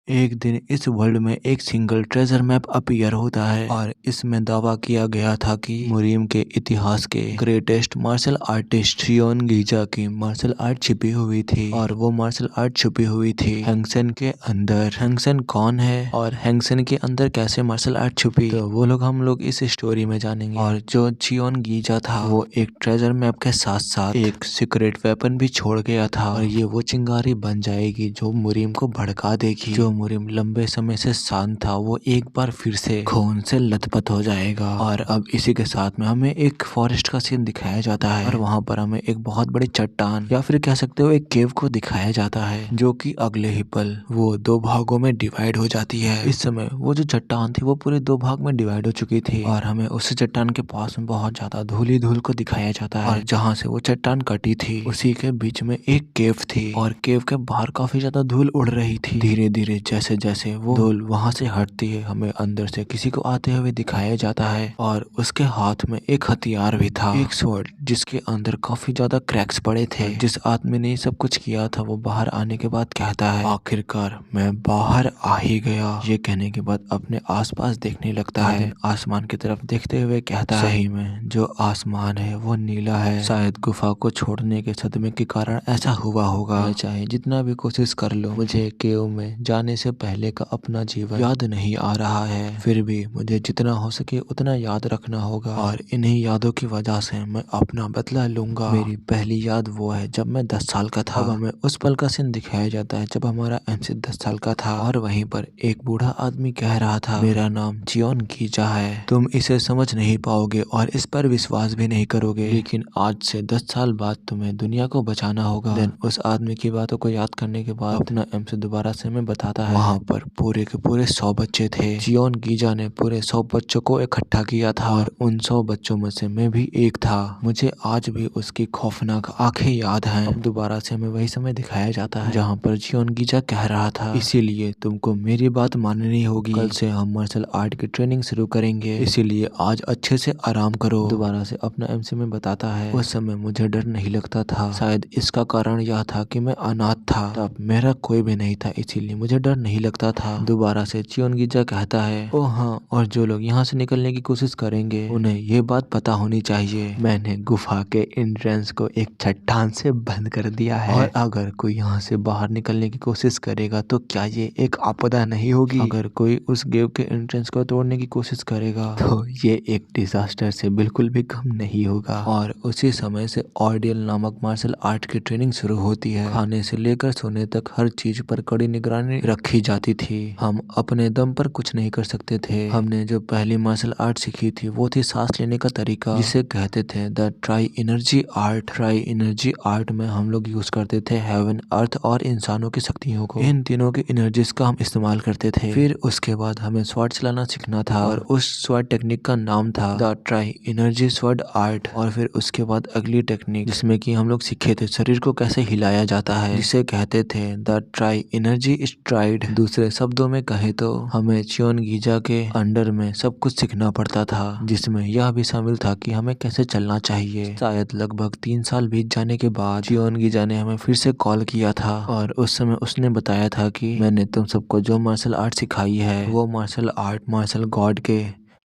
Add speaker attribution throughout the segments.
Speaker 1: एक दिन इस वर्ल्ड में एक सिंगल ट्रेजर मैप अपीयर होता है और इसमें दावा किया गया था कि मुरीम के इतिहास के ग्रेटेस्ट मार्शल आर्टिस्ट शियोन गीजा की मार्शल आर्ट छिपी हुई थी और वो मार्शल आर्ट छुपी हुई थी हैंगसेन के अंदर। हैंगसेन कौन है और हैंगसेन के अंदर कैसे मार्शल आर्ट छुपी, तो वो लोग हम लोग इस स्टोरी में जानेंगे। और जो शियोन गीजा था वो एक ट्रेजर मैप के साथ साथ एक सीक्रेट वेपन भी छोड़ गया था और ये वो चिंगारी बन जाएगी जो मुरीम को भड़का देगी। जो मुरीम लंबे समय से शांत था वो एक बार फिर से खून से लथपथ हो जाएगा। और अब इसी के साथ में हमें एक फॉरेस्ट का सीन दिखाया जाता है और वहाँ पर हमें एक बहुत बड़ी चट्टान या फिर कह सकते हो एक केव को दिखाया जाता है जो कि अगले ही पल वो दो भागों में डिवाइड हो जाती है। इस समय वो जो चट्टान थी वो पूरे दो भाग में डिवाइड हो चुकी थी और हमें उस चट्टान के पास में बहुत ज्यादा धूल ही धूल को दिखाया जाता है। और जहाँ से वो चट्टान कटी थी उसी के बीच में एक केव थी और केव के बाहर काफी ज्यादा धूल उड़ रही थी। धीरे धीरे जैसे जैसे वो धूल वहां से हटती है हमें अंदर से किसी को आते हुए दिखाया जाता है और उसके हाथ में एक हथियार भी था, एक स्वॉर्ड जिसके अंदर काफी ज्यादा क्रैक्स पड़े थे। जिस आदमी ने सब कुछ किया था वो बाहर आने के बाद कहता है आखिरकार मैं बाहर आ ही गया। ये कहने के बाद अपने आसपास देखने लगता है, आसमान की तरफ देखते हुए कहता है सही में जो आसमान है वो नीला है, शायद गुफा को छोड़ने के सदमे के कारण ऐसा हुआ होगा। मैं चाहे जितना भी कोशिश कर लो मुझे केव में जाने से पहले का अपना जीवन याद नहीं आ रहा है, फिर भी मुझे जितना हो सके उतना याद रखना होगा और इन्हीं यादों की वजह से मैं अपना बदला लूंगा। मेरी पहली याद वो है जब मैं 10 साल का था। अब हमें उस पल का सीन दिखाया जाता है जब हमारा एमसी 10 साल का था और वहीं पर एक बूढ़ा आदमी कह रहा था मेरा नाम जियोन गीजा है, तुम इसे समझ नहीं पाओगे और इस पर विश्वास भी नहीं करोगे, लेकिन आज से 10 साल बाद तुम्हें दुनिया को बचाना होगा। देन उस आदमी की बातों को याद करने के बाद अपना एमसी दोबारा से हमें बताता है वहाँ पर पूरे के पूरे 100 बच्चे थे। जियोन गीजा ने पूरे 100 बच्चों को इकट्ठा किया था और उन 100 बच्चों में से मैं भी एक था। मुझे आज भी उसकी खौफनाक आंखें याद हैं। अब दोबारा से हमें वही समय दिखाया जाता है जहाँ पर जियोन गीजा कह रहा था इसीलिए तुमको मेरी बात माननी होगी, कल से हम मार्शल आर्ट की ट्रेनिंग शुरू करेंगे, इसीलिए आज अच्छे से आराम करो। दोबारा से अपना एमसी में बताता है उस समय मुझे डर नहीं लगता था, शायद इसका कारण यह था कि मैं अनाथ था, तब मेरा कोई भी नहीं था इसीलिए मुझे डर नहीं लगता था। दोबारा से जियोन गीजा कहता है ओ हाँ, और जो लोग यहाँ से निकलने की कोशिश करेंगे उन्हें ये बात पता होनी चाहिए मैंने गुफा के एंट्रेंस को एक चट्टान से बंद कर दिया है और अगर कोई यहाँ से बाहर निकलने की कोशिश करेगा तो क्या ये एक आपदा नहीं होगी? अगर कोई उस गेव के एंट्रेंस को तोड़ने की कोशिश करेगा तो ये एक डिजास्टर से बिल्कुल भी कम नहीं होगा। और उसी समय से ऑर्डियल नामक मार्शल आर्ट की ट्रेनिंग शुरू होती है। खाने से लेकर सोने तक हर चीज पर कड़ी निगरानी रखी जाती थी। हम अपने दम पर कुछ नहीं कर सकते थे। हमने जो पहली मार्शल आर्ट सीखी थी वो थी सांस लेने का तरीका जिसे कहते थे the try energy art. Try energy art में हम लोग यूज करते थे हेवन, अर्थ और इंसानों की शक्तियों को। इन तीनों की एनर्जीज का हम इस्तेमाल करते थे। फिर उसके बाद हमें स्वॉर्ड चलाना सीखना था और उस स्वॉर्ड टेक्निक का नाम था the try energy sword art. और फिर उसके बाद अगली टेक्निक जिसमें कि हम लोग सीखे थे शरीर को कैसे हिलाया जाता है जिसे कहते थे द ट्राई एनर्जी स्ट्राइड। दूसरे शब्दों में कहे तो हमें जियोन गीजा के अंडर में सब कुछ सीखना पड़ता था जिसमें यह भी शामिल था कि हमें कैसे चलना चाहिए। शायद लगभग 3 साल बीत जाने के बाद जियोन गीजा ने हमें फिर से कॉल किया था और उस समय उसने बताया था कि मैंने तुम सबको जो मार्शल आर्ट सिखाई है वो मार्शल आर्ट मार्शल गॉड के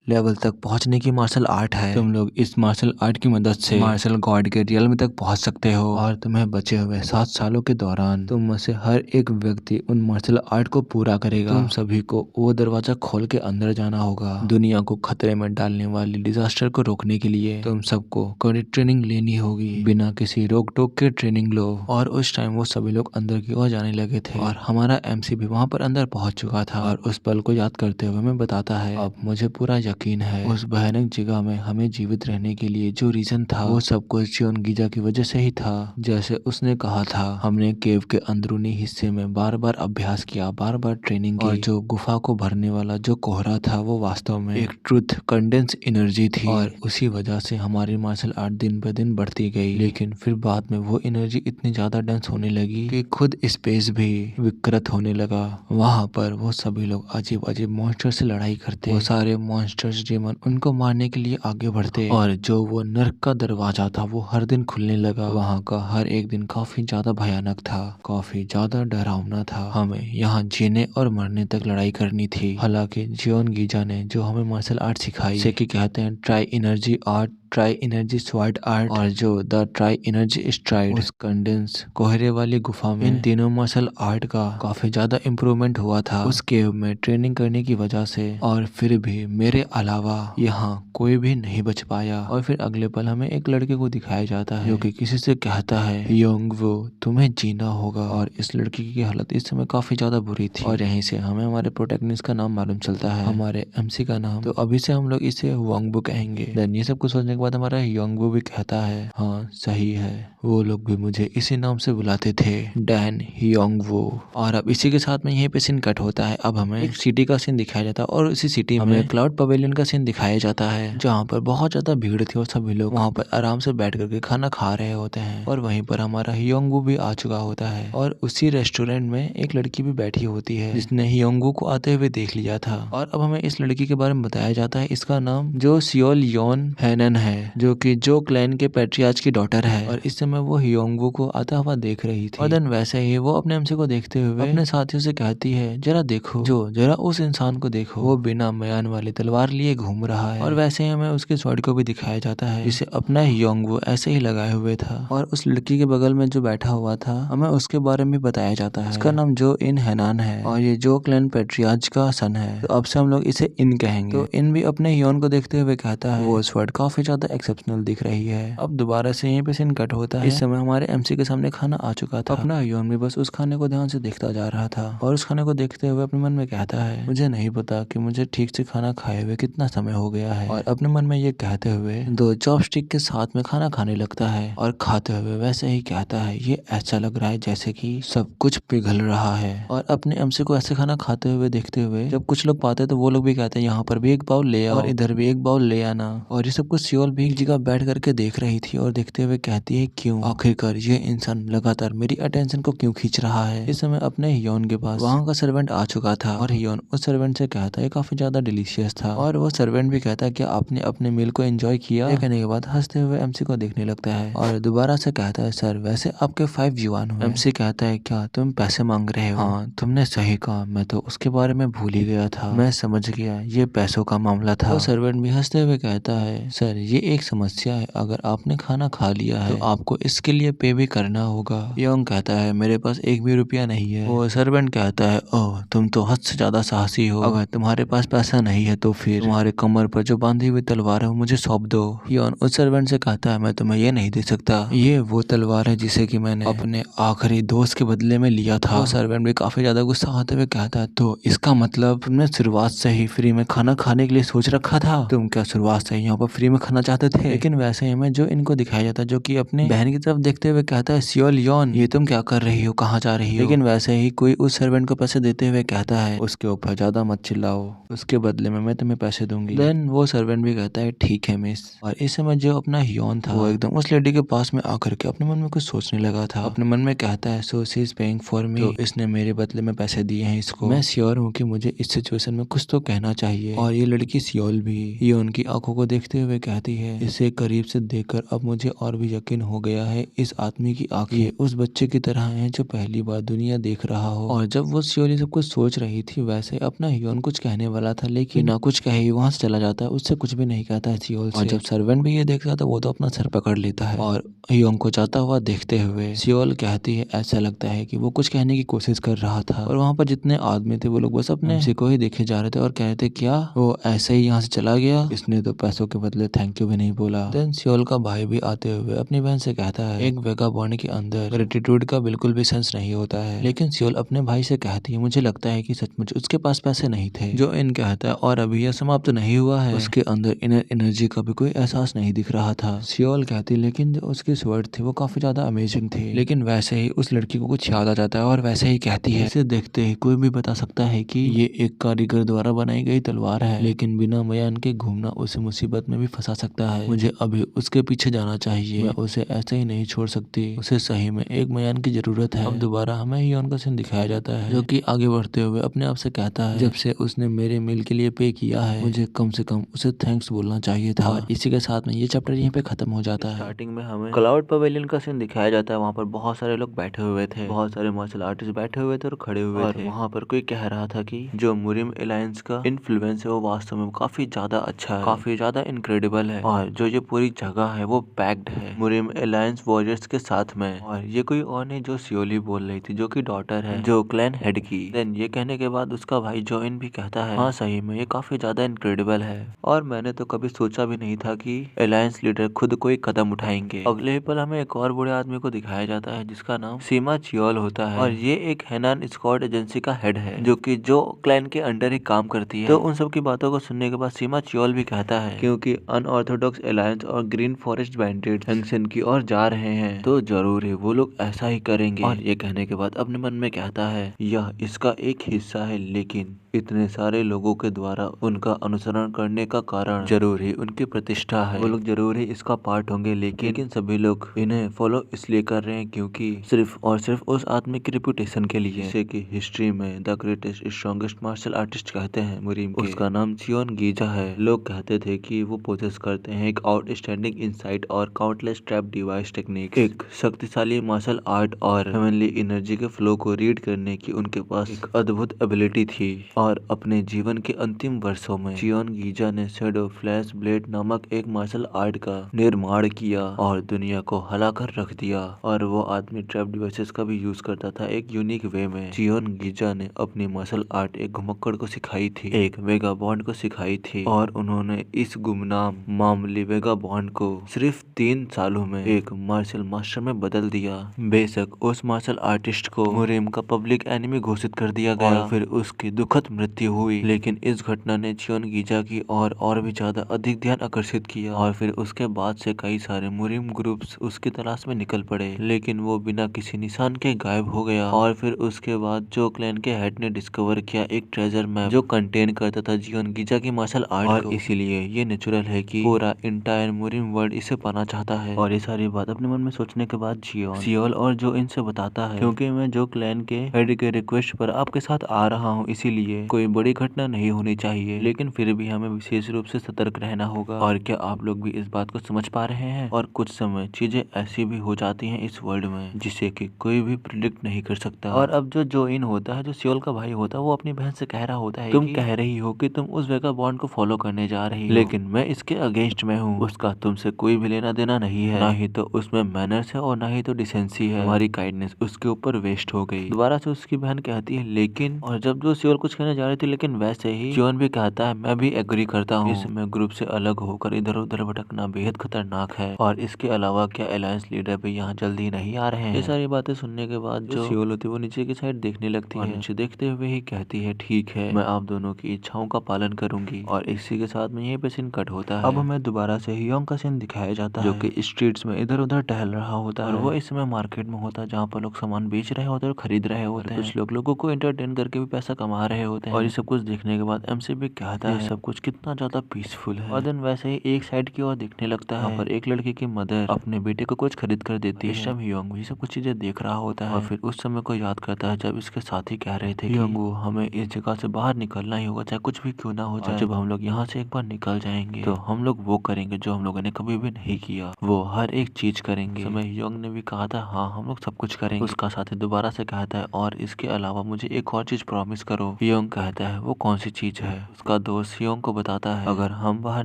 Speaker 1: लेवल तक पहुंचने की मार्शल आर्ट है। तुम लोग इस मार्शल आर्ट की मदद से मार्शल गॉड के रियल में तक पहुंच सकते हो और तुम्हें बचे हुए 7 सालों के दौरान तुम में से हर एक व्यक्ति उन मार्शल आर्ट को पूरा करेगा। तुम सभी को वो दरवाजा खोल के अंदर जाना होगा। दुनिया को खतरे में डालने वाली डिजास्टर को रोकने के लिए तुम सबको कड़ी ट्रेनिंग लेनी होगी, बिना किसी रोक टोक के ट्रेनिंग लो। और उस टाइम वो सभी लोग अंदर की ओर जाने लगे थे और हमारा एमसी भी वहाँ पर अंदर पहुंच चुका था और उस पल को याद करते हुए हमें बताता है अब मुझे पूरा यकीन है उस भयानक जगह में हमें जीवित रहने के लिए जो रीजन था वो सब कुछ जियोन गीजा की वजह से ही था। जैसे उसने कहा था हमने केव के अंदरूनी हिस्से में बार बार अभ्यास किया, बार बार ट्रेनिंग की और जो गुफा को भरने वाला जो कोहरा था वो वास्तव में एक ट्रुथ कंडेंस एनर्जी थी और उसी वजह से हमारी मार्शल आर्ट दिन ब दिन बढ़ती गई। लेकिन फिर बाद में वो एनर्जी इतनी ज्यादा डेंस होने लगी कि खुद स्पेस भी विकृत होने लगा। वहाँ पर वो सभी लोग अजीब अजीब मॉन्स्टर से लड़ाई करते, वो सारे मॉन्स्टर राक्षस डेमन उनको मारने के लिए आगे बढ़ते और जो वो नर्क का दरवाजा था वो हर दिन खुलने लगा। वहाँ का हर एक दिन काफी ज्यादा भयानक था, काफी ज्यादा डरावना था। हमें यहाँ जीने और मरने तक लड़ाई करनी थी। हालांकि जियोन गीजा ने जो हमें मार्शल आर्ट सिखाई, जैसे कि कहते हैं try energy art, try energy sword art और जो द ट्राई एनर्जी स्ट्राइड, उस कंडेंस कोहरे वाली गुफा में इन तीनों मार्शल आर्ट का काफी ज्यादा इम्प्रूवमेंट हुआ था उस केव में ट्रेनिंग करने की वजह से। और फिर भी मेरे अलावा यहाँ कोई भी नहीं बच पाया। और फिर अगले पल हमें एक लड़के को दिखाया जाता है जो कि किसी से कहता है योंगवो तुम्हें जीना होगा। और इस लड़की की हालत इस समय काफी ज्यादा बुरी थी। और यहीं से हमें हमारे प्रोटैगनिस्ट का नाम मालूम चलता है, हमारे एमसी का नाम। तो अभी से हम लोग इसे वांगबो कहेंगे। देन ये सब कुछ सोचने के बाद हमारा योंगबो भी कहता है हाँ सही है, वो लोग भी मुझे इसी नाम से बुलाते थे, डैन योंगवो। और अब इसी के साथ में यहीं पे सीन कट होता है। अब हमें एक सिटी का सीन दिखाया जाता है और इसी सिटी में हमें क्लाउड पवेलियन का सीन दिखाया जाता है जहाँ पर बहुत ज्यादा भीड़ थी और सभी लोग वहाँ पर आराम से बैठ करके खाना खा रहे होते हैं। और वहीं पर हमारा योंगबो भी आ चुका होता है और उसी रेस्टोरेंट में एक लड़की भी बैठी होती है जिसने योंगबो को आते हुए देख लिया था। और अब हमें इस लड़की के बारे में बताया जाता है, इसका नाम जो सियोल योन हैनन है जो कि जो क्लैन के पैट्रियार्च की डॉटर है। और इस समय वो योंगबो को आता हुआ देख रही थी। और देन वैसे ही वो अपने एमसी को देखते हुए अपने साथियों से कहती है जरा देखो, जरा उस इंसान को देखो, वो बिना म्यान वाली तलवार लिए घूम रहा है। और वैसे ही हमें उसके स्वॉर्ड को भी दिखाया जाता है जिसे अपना योंगबो ऐसे ही लगाए हुए था। और उस लड़की के बगल में जो बैठा हुआ था हमें उसके बारे में बताया जाता है, उसका नाम जो इन हैनान है और ये जो क्लैन पैट्रियार्च का सन है। तो अब से हम लोग इसे इन कहेंगे। तो इन भी अपने योन को देखते हुए कहता है वो स्वॉर्ड काफी ज्यादा एक्सेप्शनल दिख रही है। अब दोबारा से यहीं पे सीन कट होता है। इस समय हमारे एमसी के सामने खाना आ चुका था। अपना योन भी बस उस खाने को ध्यान से देखता जा रहा था और उस खाने को देखते हुए अपने मन में कहता है मुझे नहीं पता कि मुझे ठीक से खाना खाए हुए कितना समय हो गया है। और अपने मन में ये कहते हुए दो चॉपस्टिक के साथ में खाना खाने लगता है और खाते हुए वैसे ही कहता है ये ऐसा लग रहा है जैसे कि सब कुछ पिघल रहा है। और अपने एमसी को ऐसे खाना खाते हुए देखते हुए जब कुछ लोग पाते तो वो लोग भी कहते हैं यहाँ पर भी एक बाउल ले आओ और इधर भी एक बाउल ले आना। और ये सब कुछ सियोल भी एक जगह बैठ करके देख रही थी और देखते हुए कहती है क्यों, आखिरकार ये इंसान लगातार मेरी अटेंशन को क्यों खींच रहा है। इस समय अपने हियोन के पास वहाँ का सर्वेंट आ चुका था और हियोन उस सर्वेंट से कहता है काफी ज्यादा डिलीशियस था। और वो सर्वेंट भी कहता है कि आपने अपने मील को एंजॉय किया। ये कहने के बाद हंसते हुए एमसी को देखने लगता है और दोबारा से कहता है सर वैसे आपके 5 युआन हुए। एमसी कहता है क्या तुम पैसे मांग रहे हो? हाँ तुमने सही कहा, मैं तो उसके बारे में भूल ही गया था, मैं समझ गया ये पैसों का मामला था। वो सर्वेंट भी हंसते हुए कहता है सर ये एक समस्या है, अगर आपने खाना खा लिया है तो आपको इसके लिए पे भी करना होगा। योंग कहता है मेरे पास एक भी रुपया नहीं है। वो सर्वेंट कहता है ओह तुम तो हद से ज्यादा साहसी हो, अगर तुम्हारे पास पैसा नहीं है तो फिर तुम्हारे कमर पर जो बांधी हुई तलवार है वो मुझे सौंप दो। योन उस सर्वेंट से कहता है मैं तुम्हें ये नहीं दे सकता, ये वो तलवार है जिसे कि मैंने अपने आखिरी दोस्त के बदले में लिया था। वो सर्वेंट भी काफी ज्यादा गुस्सा होते हुए कहता है तो इसका मतलब तुमने शुरुआत से ही फ्री में खाना खाने के लिए सोच रखा था, तुम क्या शुरुआत से ही यहाँ पर फ्री में खाना चाहते थे? लेकिन वैसे ही हमें जो इनको दिखाया जाता है जो कि अपने बहन की तरफ देखते हुए कहता है सियोल योन ये तुम क्या कर रही हो, कहाँ जा रही हो? लेकिन वैसे ही कोई उस सर्वेंट को पैसे देते हुए कहता है उसके ऊपर ज्यादा मत चिल्लाओ, उसके बदले में मैं तुम्हें पैसे दूंगी। देन वो सर्वेंट भी कहता है ठीक है मिस। और इस समय जो अपना योन था वो एकदम उस लेडी के पास में आकर के अपने मन में कुछ सोचने लगा था। अपने मन में कहता है so she is paying for me, तो इसने मेरे बदले में पैसे दिए हैं इसको, मैं श्योर हूँ कि मुझे इस सिचुएशन में कुछ तो कहना चाहिए। और ये लड़की सियोल भी ये उनकी आंखों को देखते हुए कहती है इसे करीब से देखकर अब मुझे और भी यकीन हो गया है इस आदमी की आंखें उस बच्चे की तरह हैं जो पहली बार दुनिया देख रहा हो। और जब वो सियोल ये सब कुछ सोच रही थी वैसे अपना हियोन कुछ कहने वाला था लेकिन ना कुछ कहे वहां से चला जाता है, उससे कुछ भी नहीं कहता है सियोल से। और जब सर्वेंट भी ये देखता है तो वो तो अपना सर पकड़ लेता है और हियोन को जाता हुआ देखते हुए सियोल कहती है ऐसा लगता है कि वो कुछ कहने की कोशिश कर रहा था। और वहाँ पर जितने आदमी थे वो लोग बस अपने एमसी को ही देखे जा रहे थे और कह रहे थे क्या वो ऐसे ही यहाँ से चला गया, इसने तो पैसों के बदले थैंक यू भी नहीं बोला। देन सियोल का भाई भी आते हुए अपनी बहन से कहता है एक वेगाबॉन्ड के अंदर ग्रेटिट्यूड का बिल्कुल भी सेंस नहीं होता है। लेकिन सियोल अपने भाई से कहती है मुझे लगता है कि सचमुच उसके पास पैसे नहीं थे। जो इन कहता है और अभी यह समाप्त नहीं हुआ है, उसके अंदर इनर एनर्जी का भी कोई एहसास नहीं दिख रहा था। सियोल कहती लेकिन जो उसकी स्वर्ड थी वो काफी ज्यादा अमेजिंग थी। लेकिन वैसे ही उस लड़की को कुछ याद आ जाता है और वैसे ही कहती है इसे देखते ही कोई भी बता सकता है कि ये एक कारीगर द्वारा बनाई गई तलवार है, लेकिन बिना म्यान के घूमना उसे मुसीबत में भी फंसा सकता है, मुझे अभी उसके पीछे जाना चाहिए, मैं उसे ऐसे ही नहीं छोड़ सकती, उसे सही में एक म्यान की जरूरत है। अब दोबारा हमें हियोन का सीन दिखाया जाता है जो कि आगे बढ़ते हुए अपने आप से कहता है, जब से उसने मेरे मील के लिए पे किया है, मुझे कम से कम उसे थैंक्स बोलना चाहिए था। और इसी के साथ में ये चैप्टर यहीं पे खत्म हो जाता है। स्टार्टिंग में हमें क्लाउड पवेलियन का सीन दिखाया जाता है। वहाँ पर बहुत सारे लोग बैठे हुए थे, बहुत सारे मार्शल आर्टिस्ट बैठे हुए थे और खड़े हुए थे। वहाँ पर कोई कह रहा था कि जो मुरिम एलायंस का इन्फ्लुएंस है वो वास्तव में काफी ज्यादा अच्छा है, काफी ज्यादा इनक्रेडिबल है, और जो ये पूरी जगह है वो पैक्ड है मुरिम एलायंस वॉरियर्स के साथ में। और ये कोई और नहीं जो सियोली बोल रही थी, जो कि डॉटर है जो क्लैन हेड की। देन ये कहने के बाद उसका भाई जोइन भी कहता है, हाँ सही में ये काफी ज्यादा इनक्रेडिबल है, और मैंने तो कभी सोचा भी नहीं था कि एलायंस लीडर खुद कोई कदम उठाएंगे। अगले ही पल हमें एक और बूढ़े आदमी को दिखाया जाता है जिसका नाम सीमा चियोल होता है, और ये एक हेनान स्क्वाड एजेंसी का हेड है जो कि जो क्लैन के अंडर ही काम करती है। तो उन सब की बातों को सुनने के बाद सीमा चियोल भी कहता है क्योंकि अनऑर्थोडॉक्स एलायंस और ग्रीन फॉरेस्ट बैंडिट हैंगसेन की ओर जा रहे हैं तो जरूर ही वो लोग ऐसा ही करेंगे। और ये कहने के बाद अपने मन में कहता है यह इसका एक हिस्सा है, लेकिन इतने सारे लोगों के द्वारा उनका अनुसरण करने का कारण जरूर ही उनकी प्रतिष्ठा है, वो लोग जरूर ही इसका पार्ट होंगे, लेकिन सभी लोग इन्हें फॉलो इसलिए कर रहे हैं क्योंकि सिर्फ और सिर्फ उस आदमी की रेपुटेशन के लिए, जिसे कि हिस्ट्री में the greatest strongest martial artist कहते हैं मुरीम के। उसका नाम चियोन गीजा है। लोग कहते थे कि वो पोजेस करते हैं एक आउटस्टैंडिंग इंसाइट और काउंटलेस ट्रैप डिवाइस टेक्निक, एक शक्तिशाली मार्शल आर्ट और हेवनली एनर्जी के फ्लो को रीड करने की उनके पास एक अद्भुत एबिलिटी थी। और अपने जीवन के अंतिम वर्षों में चियोन गीजा ने शैडो फ्लैश ब्लेड नामक एक मार्शल आर्ट का निर्माण किया और दुनिया को हिलाकर रख दिया। और वो आदमी ट्रैप डिवाइसेस का भी यूज करता था एक यूनिक वे में। चियोन गीजा ने अपनी मार्शल आर्ट एक घुमक्कड़ को सिखाई थी, एक वेगा बॉन्ड को सिखाई थी, और उन्होंने इस गुमनाम मामूली वेगा बॉन्ड को सिर्फ 3 सालों में एक मार्शल मास्टर में बदल दिया। बेशक उस मार्शल आर्टिस्ट को मुरीम का पब्लिक एनिमी घोषित कर दिया गया और फिर उसकी दुखद मृत्यु हुई, लेकिन इस घटना ने चियोन गीजा की और भी ज्यादा अधिक ध्यान आकर्षित किया। और फिर उसके बाद से कई सारे मुरीम ग्रुप्स उसकी तलाश में निकल पड़े, लेकिन वो बिना किसी निशान के गायब हो गया। और फिर उसके बाद जो क्लैन के हेड ने डिस्कवर किया एक ट्रेजर मैप जो कंटेन करता था चियोन गीजा की मार्शल आर्ट और इसीलिए ये नेचुरल है कि पूरा इंटायर मुरीम वर्ल्ड इसे पाना चाहता है। और ये सारी बात अपने मन में सोचने के बाद सियोल और जो इनसे बताता है, क्योंकि मैं जो क्लैन के हेड के रिक्वेस्ट पर आपके साथ आ रहा हूँ, इसीलिए कोई बड़ी घटना नहीं होनी चाहिए, लेकिन फिर भी हमें विशेष रूप से सतर्क रहना होगा। और क्या आप लोग भी इस बात को समझ पा रहे हैं? और कुछ समय चीजें ऐसी भी हो जाती हैं इस वर्ल्ड में जिसे कि कोई भी प्रिडिक्ट नहीं कर सकता। और अब जो इन होता है, जो सियोल का भाई होता है, वो अपनी बहन से कह रहा होता है तुम कह रही हो कि तुम उस वेगा बॉन्ड को फॉलो करने जा रही हो, लेकिन मैं इसके अगेंस्ट में हूँ। उसका तुमसे कोई भी लेना देना नहीं है, ना ही तो उसमें मैनर्स है और ना ही तो डिसेंसी है। हमारी काइंडनेस उसके ऊपर वेस्ट हो गई। दोबारा से उसकी बहन कहती है लेकिन, और जब जो सियोल कुछ कहने जा रही थी, लेकिन वैसे ही चियोन भी कहता है मैं भी एग्री करता हूँ, इसमें ग्रुप से अलग होकर इधर उधर भटकना बेहद खतरनाक है, और इसके अलावा क्या अलायंस लीडर भी यहाँ जल्दी नहीं आ रहे हैं? ये सारी बातें सुनने के बाद जो सियोल होती है वो नीचे की साइड देखने लगती है, नीचे देखते हुए ही कहती है ठीक है, मैं आप दोनों की इच्छाओं का पालन करूंगी। और इसी के साथ में यहीं पे सीन कट होता है। अब हमें दोबारा से हियोंग का सीन दिखाया जाता है, जो कि स्ट्रीट्स में इधर उधर टहल रहा होता है, और वो इस समय मार्केट में होता है जहाँ पर लोग सामान बेच रहे होते हैं और खरीद रहे होते हैं। कुछ लोग लोगों को एंटरटेन करके भी पैसा कमा रहे होते हैं। और ये सब कुछ देखने के बाद एमसी भी कहता है सब कुछ कितना ज्यादा पीसफुल है। और देन वैसे ही एक साइड की ओर देखने लगता है, यहाँ पर एक लड़की की मदर अपने बेटे को कुछ खरीद कर देती है। इस टाइम हियोंग ये सब कुछ चीजें देख रहा होता है, और फिर उस समय को याद करता है जब इसके साथी कह रहे थे हियोंग हमें इस जगह से बाहर निकलना ही होगा, चाहे कुछ भी क्यों ना हो जाए। जब हम लोग यहाँ से एक बार निकल जाएंगे तो हम लोग वो करेंगे जो हम लोगों ने कभी भी नहीं किया, वो हर एक चीज करेंगे। समय हियोंग ने भी कहा था हाँ हम लोग सब कुछ करेंगे। उसका साथी दोबारा से कहता है और इसके अलावा मुझे एक और चीज प्रॉमिस करो। हियोंग कहता है वो कौन सी चीज है? उसका दोस्त हियोंग को बताता है अगर हम बाहर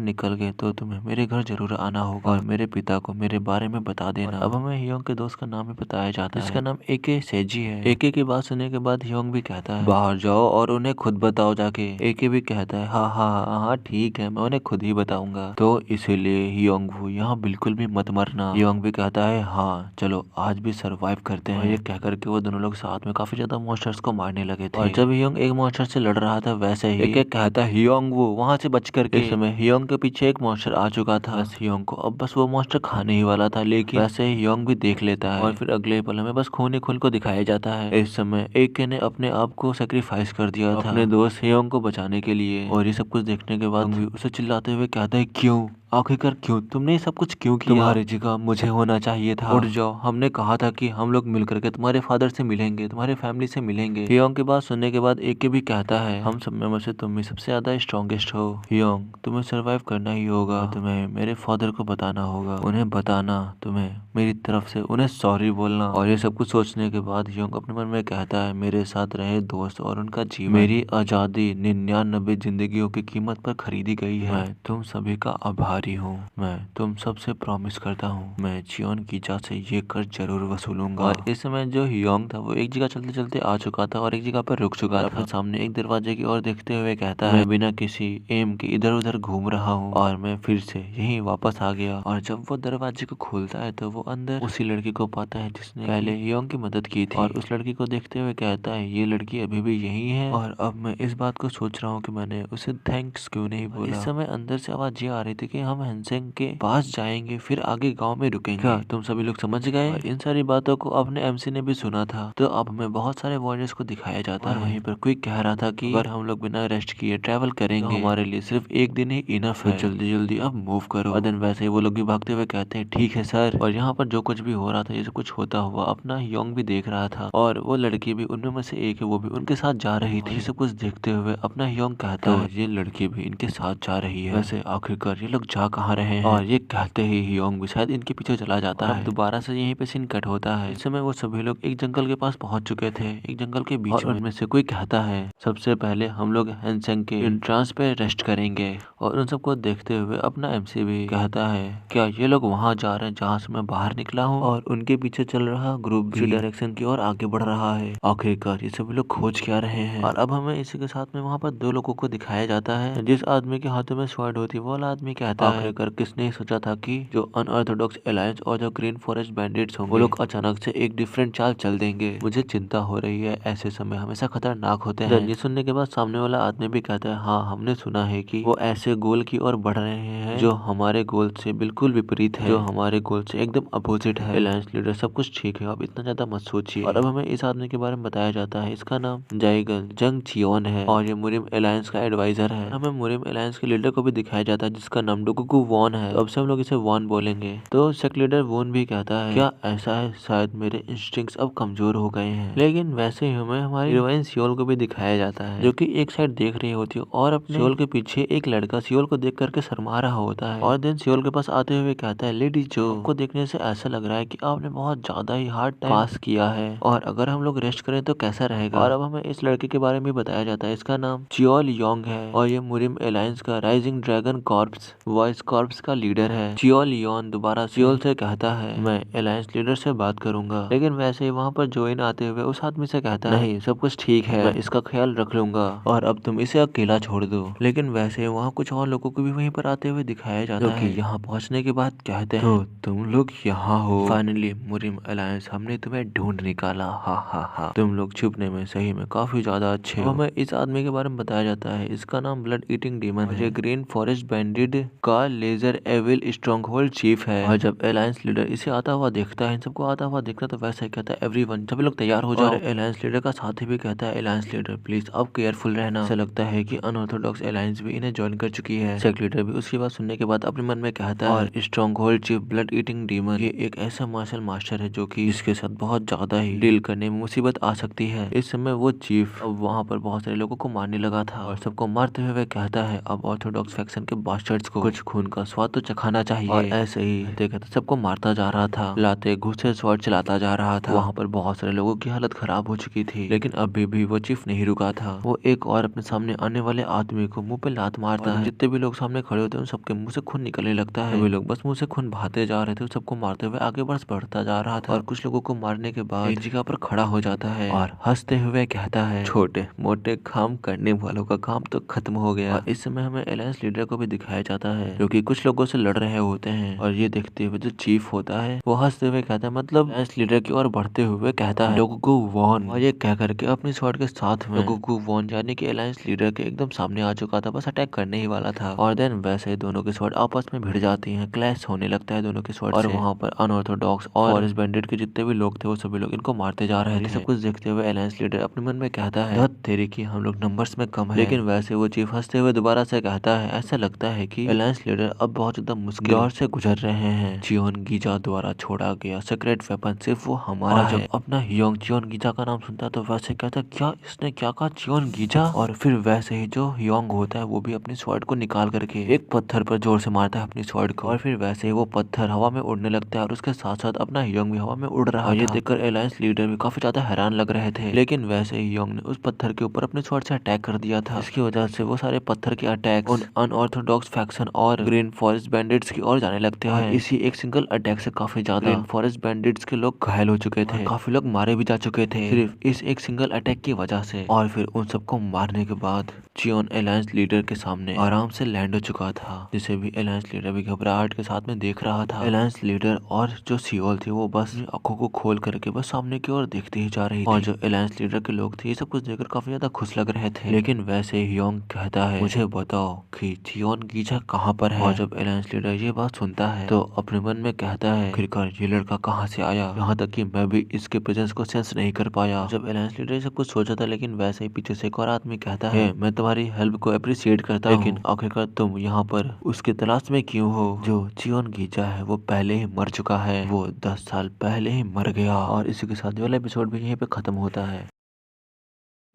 Speaker 1: निकल गए तो तुम्हें मेरे घर जरूर आना होगा और मेरे पिता को मेरे बारे में बता देना। अब हमें हियोंग के दोस्त का नाम भी बताया जाता है, जिसका नाम एके सेजी है। एके की बात सुनने के बाद हियोंग भी कहता है बाहर जाओ और उन्हें खुद बताओ जाके। एके भी कहता है हाँ हाँ हाँ हाँ ठीक है, मैं उन्हें खुद ही बताऊंगा। तो इसीलिए हियोंग वो यहाँ बिल्कुल भी मत मरना। हियोंग भी कहता है हाँ चलो आज भी सरवाइव करते हैं। ये कह करके वो दोनों लोग साथ में काफी ज्यादा मॉन्स्टर्स को मारने लगे थे। और जब हियोंग एक मॉन्स्टर से लड़ रहा था, वैसे ही एके कहता है हियोंग वो वहाँ से बच करके। इस समय हियोंग के पीछे एक मॉन्स्टर आ चुका था, बस हियोंग को अब बस वो मॉन्स्टर खाने ही वाला था, लेकिन वैसे ही हियोंग भी देख लेता है। और फिर अगले पल में बस खून ही खून को दिखाया जाता है। इस समय एके ने अपने आप को सेक्रीफाइस कर दिया था अपने दोस्त हियोंग को बचाने के लिए। और ये सब कुछ देखने के बाद भी उसे चिल्लाते हुए कहता है क्यों आखिरकार क्यों तुमने ये सब कुछ क्यों किया? तुम्हारी जगह मुझे होना चाहिए था। उठ जाओ, हमने कहा था कि हम लोग मिलकर के तुम्हारे फादर से मिलेंगे, तुम्हारे फैमिली से मिलेंगे। हियोंग की बात सुनने के बाद एक भी कहता है हम सब में से तुम ही सबसे ज्यादा स्ट्रॉन्गेस्ट हो। हियोंग, तुम्हें सर्वाइव करना ही होगा। तुम्हें मेरे फादर को बताना होगा, उन्हें बताना, तुम्हें मेरी तरफ से उन्हें सॉरी बोलना। और ये सब कुछ सोचने के बाद हियोंग अपने मन में कहता है मेरे साथ रहे दोस्त और उनका जीवन मेरी आजादी 99 जिंदगियों की कीमत पर खरीदी गई है। मैं तुम सभी का आभारी हूँ। मैं तुम सबसे प्रॉमिस करता हूँ मैं चियोन कीचा से ये कर्ज जरूर वसूलूंगा। और इस समय जो हियोंग था वो एक जगह चलते चलते आ चुका था और एक जगह पर रुक चुका था। अपने सामने एक दरवाजे की ओर देखते हुए कहता है मैं बिना किसी एम के इधर उधर घूम रहा हूँ और मैं फिर से यहीं वापस आ गया। और जब वो दरवाजे को खोलता है तो वो अंदर उसी लड़की को पाता है जिसने पहले हियोंग की मदद की थी। और उस लड़की को देखते हुए कहता है ये लड़की अभी भी यही है। और अब मैं इस बात को सोच रहा हूँ कि मैंने उसे थैंक्स क्यों नहीं बोला। इस समय अंदर से आवाज ये आ रही थी कि हम हैंसेंग के पास जाएंगे फिर आगे गांव में रुकेंगे। क्या तुम सभी लोग समझ गए? इन सारी बातों को अपने एमसी ने भी सुना था। तो अब हमें बहुत सारे वॉरियर्स को दिखाया जाता है। वहीं पर क्विक कह रहा था कि अगर हम लोग बिना रेस्ट किए ट्रैवल करेंगे तो हमारे लिए सिर्फ एक दिन ही इनफ है। जल्दी जल्दी अब मूव करो। और देन वैसे ही वो लोग भी भागते हुए कहते हैं ठीक है सर। और यहाँ पर जो कुछ भी हो रहा था ये सब कुछ होता हुआ अपना हियोंग भी देख रहा था और वो लड़की भी उनमें में से एक है, वो भी उनके साथ जा रही थी। ये सब कुछ देखते हुए अपना हियोंग कहता है ये लड़की भी इनके साथ जा रही है। वैसे आखिरकार ये लोग जा कहाँ रहे हैं? और ये कहते ही हियोंग भी शायद इनके पीछे चला जाता है। दोबारा से यहीं पे सीन कट होता है। इस समय वो सभी लोग एक जंगल के पास पहुंच चुके थे, एक जंगल के बीच में। उनमें से कोई कहता है सबसे पहले हम लोग हैंसेंग के एंट्रेंस पे रेस्ट करेंगे। और उन सबको देखते हुए अपना एमसी भी कहता है क्या ये लोग वहाँ जा रहे हैं जहाँ से मैं बाहर निकला हूँ? और उनके पीछे चल रहा ग्रुप भी डायरेक्शन की ओर आगे बढ़ रहा है। आखिरकार ये सभी लोग खोज क्या रहे हैं? और अब हमें इसी के साथ में वहाँ पर दो लोगों को दिखाया जाता है। जिस आदमी के हाथों में स्वॉर्ड होती है वो वाला आदमी कहता है आखिरकार किसने सोचा था कि जो अनऑर्थोडॉक्स अलायंस और जो ग्रीन फॉरेस्ट बैंडिट्स होंगे वो लोग अचानक से एक डिफरेंट चाल चल देंगे। मुझे चिंता हो रही है, ऐसे समय हमेशा खतरनाक होते हैं। ये सुनने के बाद सामने वाला आदमी भी कहता है हाँ हमने सुना है कि वो ऐसे गोल की ओर बढ़ रहे हैं जो हमारे गोल से बिल्कुल विपरीत है, जो हमारे गोल से एकदम अपोजिट है। अलायंस लीडर सब कुछ ठीक है, अब इतना ज्यादा मत सोचिए। और अब हमें इस आदमी के बारे में बताया जाता है इसका नाम जाइगन जंग चियोन है और ये मुरिम अलायंस का एडवाइजर है। हमें मुरिम अलायंस के लीडर को भी दिखाया जाता है जिसका नाम डोगोकू वॉन है। तो अब से हम लोग इसे वॉन बोलेंगे। तो सेक लीडर वॉन भी कहता है क्या ऐसा है शायद मेरे इंस्टिंक्ट्स अब कमजोर हो गए हैं। लेकिन वैसे ही हमें हमारी हीरोइन सियोल को भी दिखाया जाता है जो कि एक साइड देख रही होती है और अपने सियोल के पीछे एक लड़का सियोल को देख करके शर्मा रहा होता है। और देन सियोल के पास आते हुए कहता है लेडी जो आपको देखने से ऐसा लग रहा है कि आपने बहुत ज्यादा ही हार्ड टाइम पास किया है और अगर हम लोग रेस्ट करें तो कैसा रहेगा। और अब हमें इस लड़के के बारे में बताया जाता है इसका नाम चियोल योंग है और ये मुरिम अलायंस का rising dragon corps voice corps का लीडर है। चियोल योन दोबारा सियोल से कहता है मैं अलायंस लीडर से बात करूंगा। लेकिन वैसे ही वहाँ पर जोइन आते हुए उस आदमी से कहता है नहीं सब कुछ ठीक है, मैं इसका ख्याल रख लूंगा और अब तुम इसे अकेला छोड़ दो। लेकिन वैसे वहाँ कुछ और लोगों को भी वहीं पर आते हुए दिखाया जाता है कि यहाँ पहुँचने के बाद कहते हैं तो तुम लोग यहाँ हो। फाइनली मुरिम अलायंस हमने तुम्हें ढूंढ निकाला, हा हा हा। तुम लोग छुपने में सही में काफी ज्यादा अच्छे हो। हमें इस आदमी के बारे में बताया जाता है इसका नाम ब्लड ईटिंग डीमन है। ग्रीन फॉरेस्ट बैंडिट का lesser evil stronghold chief है। और जब अलायंस लीडर इसे आता हुआ देखता है, इन सबको आता हुआ देखता है तो वैसे ही कहता है एवरीवन सभी लोग तैयार हो जाओ। और अलायंस लीडर का साथी भी कहता है अलायंस लीडर प्लीज अब केयरफुल रहना। ऐसा लगता है कि अनऑर्थोडॉक्स अलायंस भी इन्हें ज्वाइन कर चुकी है। सेक लीडर भी उसकी बात सुनने के बाद अपने मन में कहता है और strong hold chief blood eating demon ये एक ऐसा मार्शल मास्टर है जो कि इसके साथ बहुत ज्यादा ही डील करने में मुसीबत आ सकती है। इस समय वो चीफ अब वहाँ पर बहुत सारे लोगों को मारने लगा था और सबको मारते हुए कहता है अब ऑर्थोडॉक्स फैक्शन के बास्टर्ड्स को कुछ खून का स्वाद तो चखाना चाहिए। और ऐसे ही देखा सबको मारता जा रहा था, लाते घुसे स्वॉर्ड चलाता जा रहा था। वहाँ पर बहुत सारे लोगों की हालत खराब हो चुकी थी लेकिन अभी भी वो चीफ नहीं रुका था। वो एक और अपने सामने आने वाले आदमी को मुंह पे लात मारता है। जितने भी लोग सामने खड़े होते हैं उन सबके मुंह से खून निकलने लगता है। वे लोग बस मुंह से खून बहाते जा रहे थे, सबको मारते हुए आगे बढ़ता जा रहा था। और कुछ लोगों को मारने के बाद एक जगह पर खड़ा हो जाता है और हंसते हुए कहता है छोटे मोटे काम करने वालों का काम तो खत्म हो गया। और इस समय हमें अलायंस लीडर को भी दिखाया जाता है जो कि कुछ लोगों से लड़ रहे होते हैं। और ये देखते हुए जो चीफ होता है वो हंसते हुए कहता है मतलब अलायंस लीडर की ओर बढ़ते हुए कहता है डोगोकू वॉन। और ये कह करके अपनी स्वॉर्ड के साथ में डोगोकू वॉन यानी कि अलायंस लीडर के एकदम सामने आ चुका था, बस अटैक करने ही वाला था। और देन वैसे ही दोनों की स्वॉर्ड आपस में भिड़ जाती हैं, क्लैश होने लगता है दोनों की स्वॉर्ड और वहाँ पर अनऑर्थोडॉक्स और फॉरेस्ट बैंडिट के जितने भी लोग थे वो सभी लोग इनको मारते जा रहे थे। सब कुछ देखते हुए अलायंस लीडर अपने मन में कहता है तेरी की हम लोग नंबर्स में कम है। लेकिन वैसे वो चीफ हंसते हुए दोबारा से कहता है ऐसा लगता है कि अलायंस अलायंस लीडर अब बहुत ज्यादा मुश्किल दौर से गुजर रहे हैं। चियोन गीजा द्वारा छोड़ा गया सीक्रेट वेपन सिर्फ वो हमारा है। जब अपना हियोंग चियोन गीजा का नाम सुनता है तो वैसे कहता है क्या इसने क्या कहा चियोन गीजा, और फिर वैसे ही जो हियोंग होता है वो भी अपनी स्वॉर्ड को निकाल करके एक पत्थर पर जोर से मारता है अपनी स्वॉर्ड को, और फिर वैसे ही वो पत्थर हवा में उड़ने लगता है और उसके साथ साथ अपना हियोंग भी हवा में उड़ रहा है। ये देखकर अलायंस लीडर भी काफी ज्यादा हैरान लग रहे थे, लेकिन वैसे ही हियोंग ने उस पत्थर के ऊपर अपने स्वॉर्ड से अटैक कर दिया था, जिसकी वजह से वो सारे पत्थर के अटैक उन अनऑर्थोडॉक्स फैक्शन और ग्रीन फॉरेस्ट बैंडिट्स की ओर जाने लगते हैं। इसी एक सिंगल अटैक से काफी ज्यादा ग्रीन फॉरेस्ट बैंडिट्स के लोग घायल हो चुके थे, काफी लोग मारे भी जा चुके थे सिर्फ इस एक सिंगल अटैक की वजह से। और फिर उन सबको मारने के बाद चियोन अलायंस लीडर के सामने आराम से लैंड हो चुका था, जिसे भी अलायंस लीडर भी घबराहट के साथ में देख रहा था। अलायंस लीडर और जो सियोल थी वो बस आंखों को खोल करके बस सामने की ओर देखती ही जा रही थी, और जो अलायंस लीडर के लोग थे ये सब कुछ देखकर काफी ज्यादा खुश लग रहे थे। लेकिन वैसे ही हियोंग कहता है मुझे बताओ कि चियोन गीजा कहाँ पर है, और जब अलायंस लीडर ये बात सुनता है तो अपने मन में कहता है आखिरकार ये लड़का कहाँ से आया, यहाँ तक कि मैं भी इसके प्रेजेंस को सेंस नहीं कर पाया। जब अलायंस लीडर ये सब कुछ सोचा था, लेकिन वैसे ही पीछे से एक और आदमी कहता है मैं तुम्हारी हेल्प को अप्रिशिएट करता हूँ, लेकिन आखिरकार तुम यहाँ पर उसके तलाश में क्यों हो। जो चियोन गीजा है वो पहले ही मर चुका है, वो 10 साल पहले ही मर गया। और इसी के साथ ये वाला एपिसोड भी यहीं पे खत्म होता है।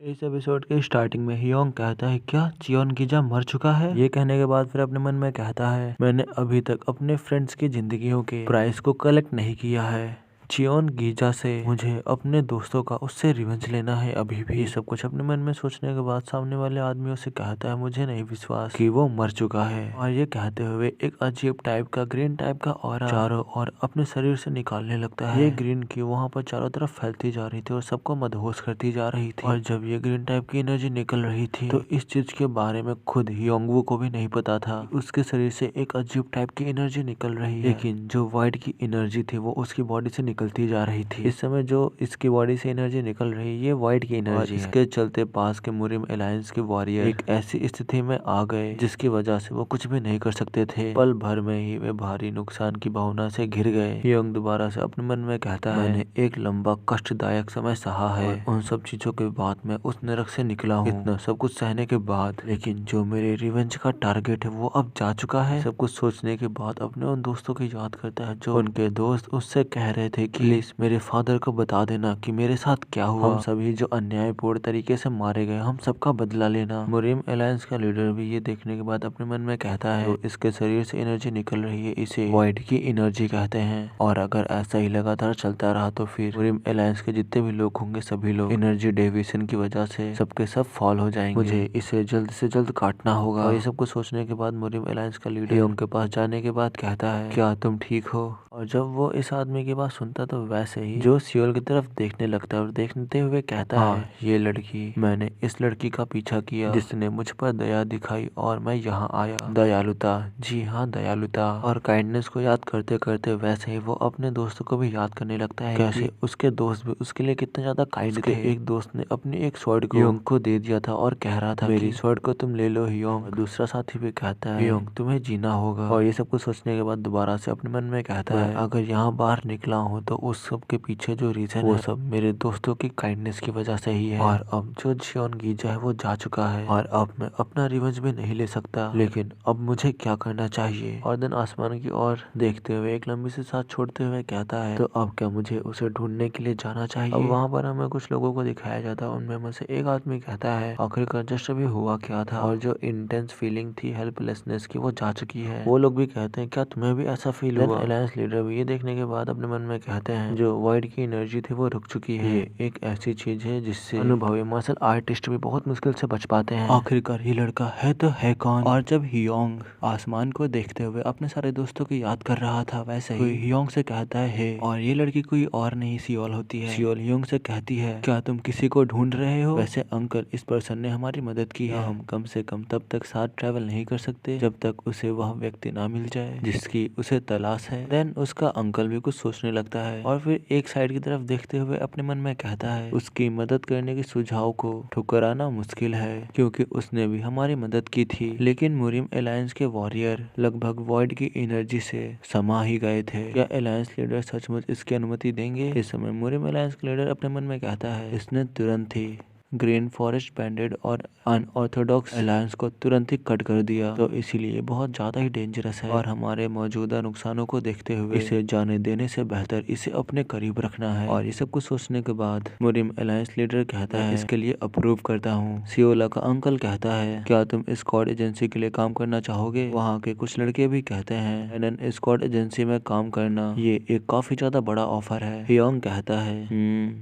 Speaker 1: इस एपिसोड के स्टार्टिंग में हियोंग कहता है क्या चियोन गीजा मर चुका है। ये कहने के बाद फिर अपने मन में कहता है मैंने अभी तक अपने फ्रेंड्स की जिंदगियों के प्राइस को कलेक्ट नहीं किया है। चियोन गीजा से मुझे अपने दोस्तों का उससे रिवेंज लेना है अभी भी। ये सब कुछ अपने मन में सोचने के बाद सामने वाले आदमियों से कहता है मुझे नहीं विश्वास कि वो मर चुका है। और ये कहते हुए एक अजीब टाइप का ग्रीन टाइप का ऑरा चारों ओर अपने शरीर से निकालने लगता है। ये ग्रीन की वहाँ पर चारों तरफ फैलती जा रही थी और सबको मदहोश करती जा रही थी। और जब ये ग्रीन टाइप की एनर्जी निकल रही थी तो इस चीज के बारे में खुद हियोंगवू को भी नहीं पता था। उसके शरीर से एक अजीब टाइप की एनर्जी निकल रही है, लेकिन जो व्हाइट की एनर्जी थी वो उसकी बॉडी से निकलती जा रही थी। इस समय जो इसकी बॉडी से एनर्जी निकल रही है ये व्हाइट की एनर्जी है। इसके चलते पास के मुरिम अलायंस के वॉरियर एक ऐसी स्थिति में आ गए जिसकी वजह से वो कुछ भी नहीं कर सकते थे। पल भर में ही वे भारी नुकसान की भावना से घिर गए। हियोंग दोबारा से अपने मन में कहता है मैंने एक लंबा कष्टदायक समय सहा है, उन सब चीजों के बाद मैं उस नरक से निकला हूँ इतना सब कुछ सहने के बाद, लेकिन जो मेरे रिवेंज का टारगेट है वो अब जा चुका है। सब कुछ सोचने के बाद अपने उन दोस्तों की याद करता है जो उनके दोस्त उससे कह रहे थे कि प्लीज मेरे फादर को बता देना कि मेरे साथ क्या हुआ, हम सभी जो अन्यायपूर्ण तरीके से मारे गए हम सबका बदला लेना। मुरिम अलायंस का लीडर भी ये देखने के बाद अपने मन में कहता है तो इसके शरीर से एनर्जी निकल रही है इसे व्हाइट की एनर्जी कहते हैं, और अगर ऐसा ही लगातार चलता रहा तो फिर मुरिम अलायंस के जितने भी लोग होंगे सभी लोग एनर्जी डेविएशन की वजह से सबके सब फॉल हो जाएंगे। मुझे इसे जल्द से जल्द काटना होगा। और ये सब कुछ सोचने के बाद मुरिम अलायंस का लीडर उनके पास जाने के बाद कहता है क्या तुम ठीक हो। और जब वो इस आदमी की बात सुनता तो वैसे ही जो सियोल की तरफ देखने लगता है और देखते हुए कहता है ये लड़की, मैंने इस लड़की का पीछा किया जिसने मुझ पर दया दिखाई और मैं यहाँ आया। दयालुता, जी हाँ दयालुता और काइंडनेस को याद करते करते वैसे ही वो अपने दोस्तों को भी याद करने लगता है कैसे उसके दोस्त भी उसके लिए कितने ज्यादा काइंड थे। एक दोस्त ने अपनी एक स्वॉर्ड को हियोंग को दे दिया था और कह रहा था मेरी स्वॉर्ड को तुम ले लो हियोंग। दूसरा साथी भी कहता है हियोंग तुम्हें जीना होगा। और ये सब कुछ सोचने के बाद दोबारा से अपने मन में कहता है अगर यहाँ बाहर निकला हूँ तो उस सब के पीछे जो रीजन वो सब मेरे दोस्तों की काइंडनेस की वजह से ही है। और अब जो चियोन गीजा है वो जा चुका है और अब मैं अपना रिवेंज भी नहीं ले सकता, लेकिन अब मुझे क्या करना चाहिए। और दिन आसमान की ओर देखते हुए एक लंबी सी सांस छोड़ते हुए कहता है तो अब क्या मुझे उसे ढूंढने के लिए जाना चाहिए। अब वहाँ पर हमें कुछ लोगों को दिखाया जाता है, उनमें में से एक आदमी कहता है आखिरकार जस्ट अभी हुआ क्या था, और जो इंटेंस फीलिंग थी हेल्पलेसनेस की वो जा चुकी है। वो लोग भी कहते हैं क्या तुम्हें भी ऐसा फील हुआ। अलायंस लीडर भी ये देखने के बाद अपने मन में कहते हैं जो व्हाइट की एनर्जी थी वो रुक चुकी है। ये एक ऐसी चीज है जिससे अनुभवी मार्शल आर्टिस्ट भी बहुत मुश्किल से बच पाते हैं। आखिरकार ये लड़का है तो है कौन। और जब हियोंग आसमान को देखते हुए अपने सारे दोस्तों की याद कर रहा था वैसे ही हियोंग से कहता है और ये लड़की कोई और नहीं सियोल होती है। सियोल हियोंग से कहती है क्या तुम किसी को ढूंढ रहे हो। वैसे अंकल इस पर्सन ने हमारी मदद की है, हम कम से कम तब तक साथ ट्रेवल नहीं कर सकते जब तक उसे वह व्यक्ति ना मिल जाए जिसकी उसे तलाश है। देन उसका अंकल भी कुछ सोचने लगता है और फिर एक साइड की तरफ देखते हुए अपने मन में कहता है उसकी मदद करने के सुझाव को ठुकराना मुश्किल है क्योंकि उसने भी हमारी मदद की थी, लेकिन मुरिम अलायंस के वॉरियर लगभग वॉइड की एनर्जी से समा ही गए थे। क्या अलायंस लीडर सचमुच इसकी अनुमति देंगे। इस समय मुरिम अलायंस लीडर अपने मन में कहता है इसने तुरंत ही ग्रीन फॉरेस्ट बैंडेड और अनऑर्थोडॉक्स अलायंस को तुरंत ही कट कर दिया। तो इसीलिए बहुत ज्यादा ही डेंजरस है और हमारे मौजूदा नुकसानों को देखते हुए इसे जाने देने से बेहतर इसे अपने करीब रखना है। और ये सब कुछ सोचने के बाद मुरिम अलायंस लीडर कहता है इसके लिए अप्रूव करता हूँ। सियोला का अंकल कहता है क्या तुम स्क्वाड एजेंसी के लिए काम करना चाहोगे? वहाँ के कुछ लड़के भी कहते हैं एनन स्क्वाड एजेंसी में काम करना ये एक काफी ज्यादा बड़ा ऑफर है। हियोंग कहता है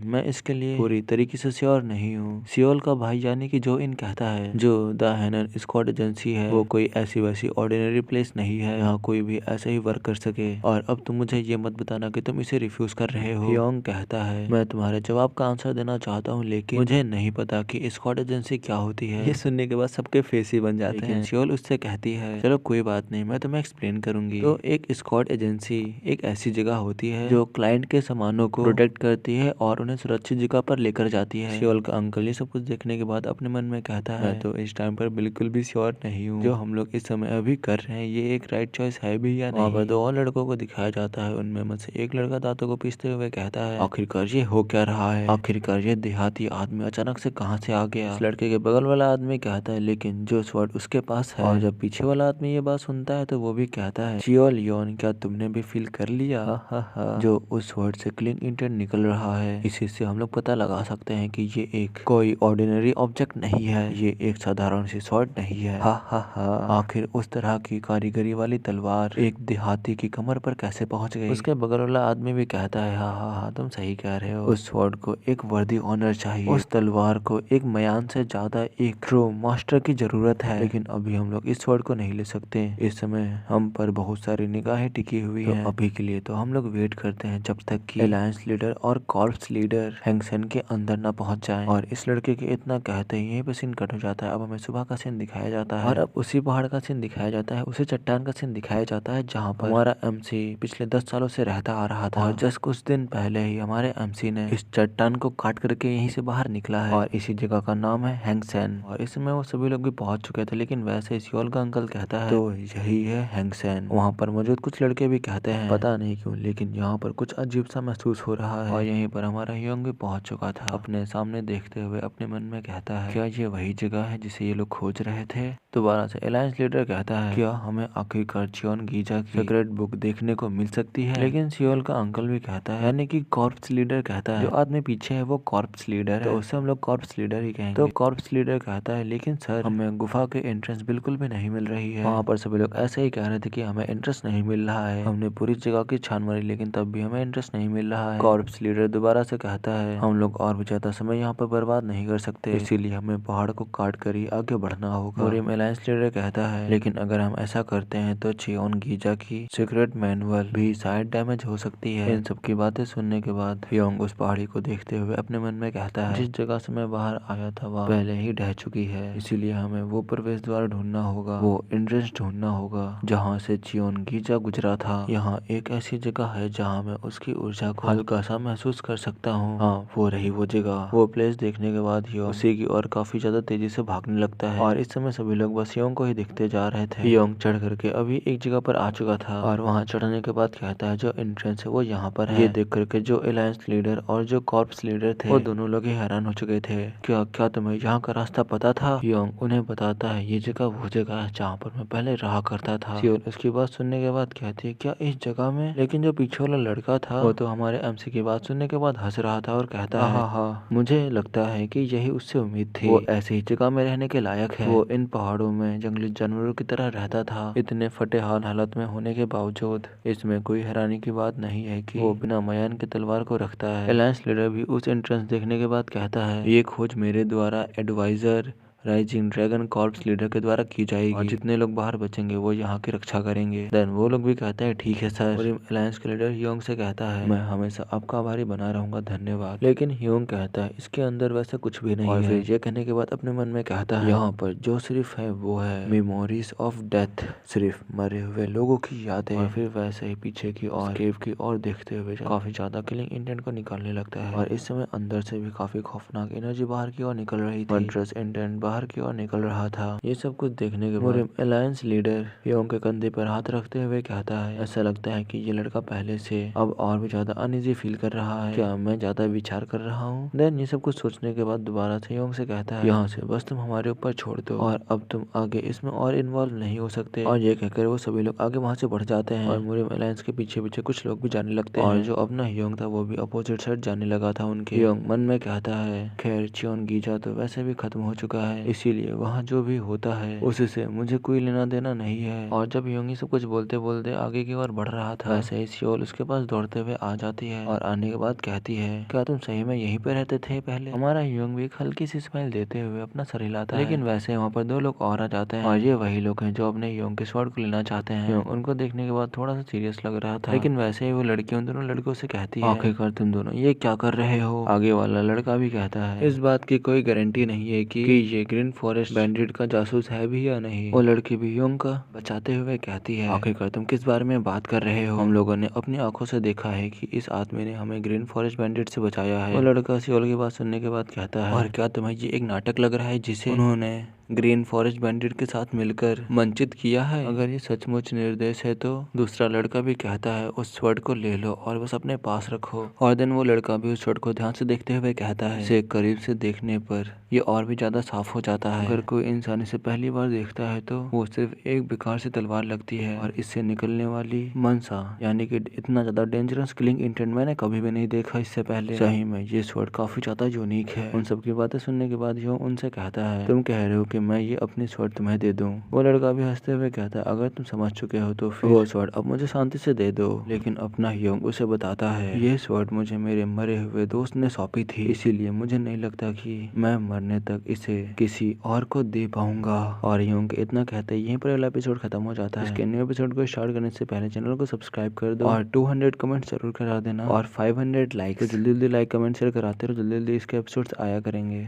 Speaker 1: मैं इसके लिए पूरी तरीके से श्योर नहीं हूँ। सियोल का भाई यानी कि जो इन कहता है जो द हैनन स्क्वाड एजेंसी है वो कोई ऐसी वैसी ऑर्डिनरी प्लेस नहीं है, यहाँ कोई भी ऐसे ही वर्क कर सके। और अब तुम मुझे ये मत बताना कि तुम इसे रिफ्यूज कर रहे हो। हियोंग कहता है मैं तुम्हारे जवाब का आंसर देना चाहता हूँ लेकिन मुझे नहीं पता कि स्क्वाड एजेंसी क्या होती है। ये सुनने के बाद सबके फेस ही बन जाते हैं। सियोल उससे कहती है चलो कोई बात नहीं, मैं तुम्हें एक्सप्लेन करूंगी। तो एक स्क्वाड एजेंसी एक ऐसी जगह होती है जो क्लाइंट के सामानों को प्रोटेक्ट करती है और उन्हें सुरक्षित जगह पर लेकर जाती है। सियोल का अंकल ये सब कुछ देखने के बाद अपने मन में कहता है मैं तो इस टाइम पर बिल्कुल भी श्योर नहीं हूँ जो हम लोग इस समय अभी कर रहे हैं ये एक राइट चॉइस है भी या नहीं। वहाँ पर 2 और लड़कों को दिखाया जाता है, उनमें मुझसे एक लड़का दांतों को पीसते हुए कहता है आखिरकार ये हो क्या रहा है, आखिरकार ये देहाती आदमी अचानक से कहाँ से आ गया। इस लड़के के बगल वाला आदमी कहता है लेकिन जो स्वॉर्ड उसके पास है। और जब पीछे वाला आदमी ये बात सुनता है तो वो भी कहता है चियोल योन क्या तुमने भी फील कर लिया जो उस स्वॉर्ड से क्लीन इंटेंट निकल रहा है। इसी से हम लोग पता लगा सकते हैं कि ये एक कोई ऑर्डिनरी ऑब्जेक्ट नहीं है, ये एक साधारण सी स्वॉर्ड नहीं है। आखिर उस तरह की कारीगरी वाली तलवार एक देहाती की कमर पर कैसे पहुंच गई। उसके बगल वाला आदमी भी कहता है हाँ तुम सही कह रहे हो, उस स्वॉर्ड को एक वर्दी ऑनर चाहिए, उस तलवार को एक मयान से ज्यादा एक ट्रू मास्टर की जरूरत है। लेकिन अभी हम लोग इस स्वॉर्ड को नहीं ले सकते, इस समय हम पर बहुत सारी निगाहें टिकी हुई हैं। अभी के लिए तो हम लोग वेट करते हैं जब तक कि अलायंस लीडर और कॉर्प्स लीडर हैंगसेन के अंदर न पहुंच जाएं। और इस लड़के के इतना कहते ही यहीं पे सीन कट हो जाता है। अब हमें सुबह का सीन दिखाया जाता है और अब उसी पहाड़ का सीन दिखाया जाता है, उसी चट्टान का सीन दिखाया जाता है जहाँ पर हमारा एमसी पिछले 10 सालों से रहता आ रहा था। और जस्ट कुछ दिन पहले ही हमारे एमसी ने इस चट्टान को काट करके यहीं से बाहर निकला है और इसी जगह का नाम है हैंगसेन। और इसमें वो सभी लोग भी पहुंच चुके थे लेकिन वैसे सियोल का अंकल कहता है तो यही है हैंगसेन। वहाँ पर मौजूद कुछ लड़के भी कहते हैं पता नहीं क्यों लेकिन यहाँ पर कुछ अजीब सा महसूस हो रहा है। और यहीं पर हमारा हियोंग भी पहुंच चुका था, अपने सामने देखते हुए अपने मन में कहता है क्या ये वही जगह है जिसे ये लोग खोज रहे थे। दोबारा से अलायंस लीडर कहता है क्या हमें आखिरकार चियोन गीजा की सीक्रेट बुक देखने को मिल सकती है। लेकिन सियोल का अंकल भी कहता है यानी कि कॉर्प्स लीडर कहता है जो आदमी पीछे है वो कॉर्प्स लीडर है, तो उसे हम लोग कॉर्प्स लीडर ही कहेंगे। तो कॉर्प्स लीडर कहता है लेकिन सर हमें गुफा के एंट्रेंस बिल्कुल भी नहीं मिल रही है। वहाँ पर सभी लोग ऐसे ही कह रहे थे कि हमें इंटरेस्ट नहीं मिल रहा है, हमने पूरी जगह की छान मारी लेकिन तब भी हमें इंटरेस्ट नहीं मिल रहा है। कॉर्प्स लीडर दोबारा से कहता है हम लोग और भी ज्यादा समय यहाँ पर बर्बाद नहीं कर सकते, इसीलिए हमें पहाड़ को काट कर ही आगे बढ़ना होगा। मुरिम अलायंस लीडर कहता है लेकिन अगर हम ऐसा करते हैं तो चियोन गीजा की सीक्रेट मैनुअल भी शायद डैमेज हो सकती है। इन सब की बातें सुनने के बाद हियोंग उस पहाड़ी को देखते हुए अपने मन में कहता है जिस जगह से मैं बाहर आया था वह पहले ही ढह चुकी है, इसीलिए हमें वो प्रवेश द्वार ढूंढना होगा, वो एंट्रेंस ढूंढना होगा जहाँ से चियोन गीजा गुजरा था। यहाँ एक ऐसी जगह है जहाँ मैं उसकी ऊर्जा को हल्का सा महसूस कर सकता हूँ। हाँ वो रही वो जगह। वो प्लेस देखने के बाद हियोंग उसी की ओर काफी ज्यादा तेजी से भागने लगता है और इस समय सभी लोग बस हियोंग को ही देखते जा रहे थे। हियोंग चढ़ करके अभी एक जगह पर आ चुका था और वहाँ चढ़ने के बाद कहता है जो एंट्रेंस है वो यहाँ पर है। ये देख करके जो अलायंस लीडर और जो कॉर्प्स लीडर थे वो दोनों लोग ही हैरान हो चुके थे। क्या तुम्हें यहाँ का रास्ता पता था? हियोंग उन्हें बताता है ये जगह वो जगह है जहाँ पर मैं पहले रहा करता था। सियोल उसकी बात सुनने के बाद कहती है क्या इस जगह में? लेकिन जो पीछे वाला लड़का था वो तो हमारे एमसी की बात सुनने के बाद हंस रहा था और कहता है हाँ मुझे लगता है कि यही उससे उम्मीद थी, वो ऐसी ही जगह में रहने के लायक है। वो इन पहाड़ों में जंगली जानवरों की तरह रहता था, इतने फटे हालत में होने के बावजूद। इसमें कोई हैरानी की बात नहीं है कि वो बिना मयान के तलवार को रखता है। अलायंस लीडर भी उस एंट्रेंस देखने के बाद कहता है ये खोज मेरे द्वारा adviser rising dragon corps leader के द्वारा की जाएगी और जितने लोग बाहर बचेंगे वो यहाँ की रक्षा करेंगे। देन वो लोग भी कहते हैं ठीक है सर। और अलायंस के लीडर हियोंग से कहता है मैं हमेशा आपका आभारी बना रहूंगा, धन्यवाद। लेकिन हियोंग कहता है इसके अंदर वैसे कुछ भी नहीं है। फिर ये कहने के बाद अपने मन में कहता है यहाँ पर जो सिर्फ है वो है मेमोरीज ऑफ डेथ, सिर्फ मरे हुए लोगों की यादें। और फिर वैसे ही पीछे की और केव की ओर देखते हुए काफी ज्यादा किलिंग इंटेंट को निकालने लगता है। और इस समय अंदर से भी काफी खौफनाक एनर्जी बाहर की ओर निकल रही थी। इंटेंट बाहर की ओर निकल रहा था। ये सब कुछ देखने के बाद अलायंस लीडर योंग के कंधे पर हाथ रखते हुए कहता है, ऐसा लगता है कि ये लड़का पहले से अब और भी ज्यादा अनइजी फील कर रहा है। क्या मैं ज्यादा विचार कर रहा हूँ? देन ये सब कुछ सोचने के बाद दोबारा से योंग से कहता है, यहाँ से बस तुम हमारे ऊपर छोड़ दो और अब तुम आगे इसमें और इन्वॉल्व नहीं हो सकते। और ये कहकर वो सभी लोग आगे वहाँ से बढ़ जाते हैं और मुरिम अलायंस के पीछे पीछे कुछ लोग भी जाने लगते हैं और जो अपना योंग था वो भी अपोजिट साइड जाने लगा था उनके। योंग मन में कहता है, खैर चियोन गीजा तो वैसे भी खत्म हो चुका है, इसीलिए वहाँ जो भी होता है उससे मुझे कोई लेना देना नहीं है। और जब योंग ये सब कुछ बोलते बोलते आगे की ओर बढ़ रहा था, वैसे ही सियोल उसके पास दौड़ते हुए आ जाती है और आने के बाद कहती है, क्या तुम सही में यहीं पे रहते थे पहले? हमारा योंग भी एक हल्की सी स्माइल देते हुए अपना सर हिलाता है, लेकिन वैसे वहाँ पर दो लोग और आ जाते हैं और ये वही लोग हैं जो अपने योंग के स्वॉर्ड को लेना चाहते हैं। योंग उनको देखने के बाद थोड़ा सा सीरियस लग रहा था, लेकिन वैसे ही वो लड़की उन दोनों लड़कों से कहती है, आखिरकार तुम दोनों ये क्या कर रहे हो? आगे वाला लड़का भी कहता है, इस बात की कोई गारंटी नहीं है कि ये ग्रीन फॉरेस्ट बैंडिट का जासूस है भी या नहीं। वो लड़की भी योंग का बचाते हुए कहती है, आखिरकार तुम किस बारे में बात कर रहे हो? हम लोगों ने अपनी आंखों से देखा है कि इस आदमी ने हमें ग्रीन फॉरेस्ट बैंडिट से बचाया है। वो लड़का सियोल की बात सुनने के बाद कहता है, और क्या तुम्हें ये एक नाटक लग रहा है जिसे उन्होंने ग्रीन फॉरेस्ट बैंडिट के साथ मिलकर मंचित किया है? अगर ये सचमुच निर्देश है तो दूसरा लड़का भी कहता है, उस स्वर्ड को ले लो और बस अपने पास रखो। और दिन वो लड़का भी उस स्वर्ड को ध्यान से देखते हुए कहता है, इसे करीब से देखने पर ये और भी ज्यादा साफ हो जाता है। अगर कोई इंसान इसे पहली बार देखता है तो वो सिर्फ एक बेकार सी तलवार लगती है और इससे निकलने वाली मनसा यानी कि इतना ज्यादा डेंजरस किलिंग इंटेंट मैंने कभी भी नहीं देखा इससे पहले। सही में ये स्वर्ड काफी ज्यादा यूनिक है। उन सब की बातें सुनने के बाद यो उनसे कहता है, तुम कह रहे हो कि मैं ये अपनी स्वर्ड तुम्हें दे दूं? वो लड़का भी हंसते हुए कहता है, अगर तुम समझ चुके हो तो फिर वो स्वर्ड अब मुझे शांति से दे दो। लेकिन अपना योंग उसे बताता है, ये स्वर्ड मुझे मेरे मरे हुए दोस्त ने सौंपी थी, इसीलिए मुझे नहीं लगता कि मैं मरने तक इसे किसी और को दे पाऊंगा। और योंग इतना कहते ही यहीं पर अगला एपिसोड खत्म हो जाता है। इसके न्यू एपिसोड को स्टार्ट करने से पहले चैनल को सब्सक्राइब कर दो और 200 कमेंट जरूर करा देना और 500 लाइक। तो जल्दी जल्दी लाइक कमेंट शेयर कराते रहो, जल्दी जल्दी इसके एपिसोड्स आया करेंगे।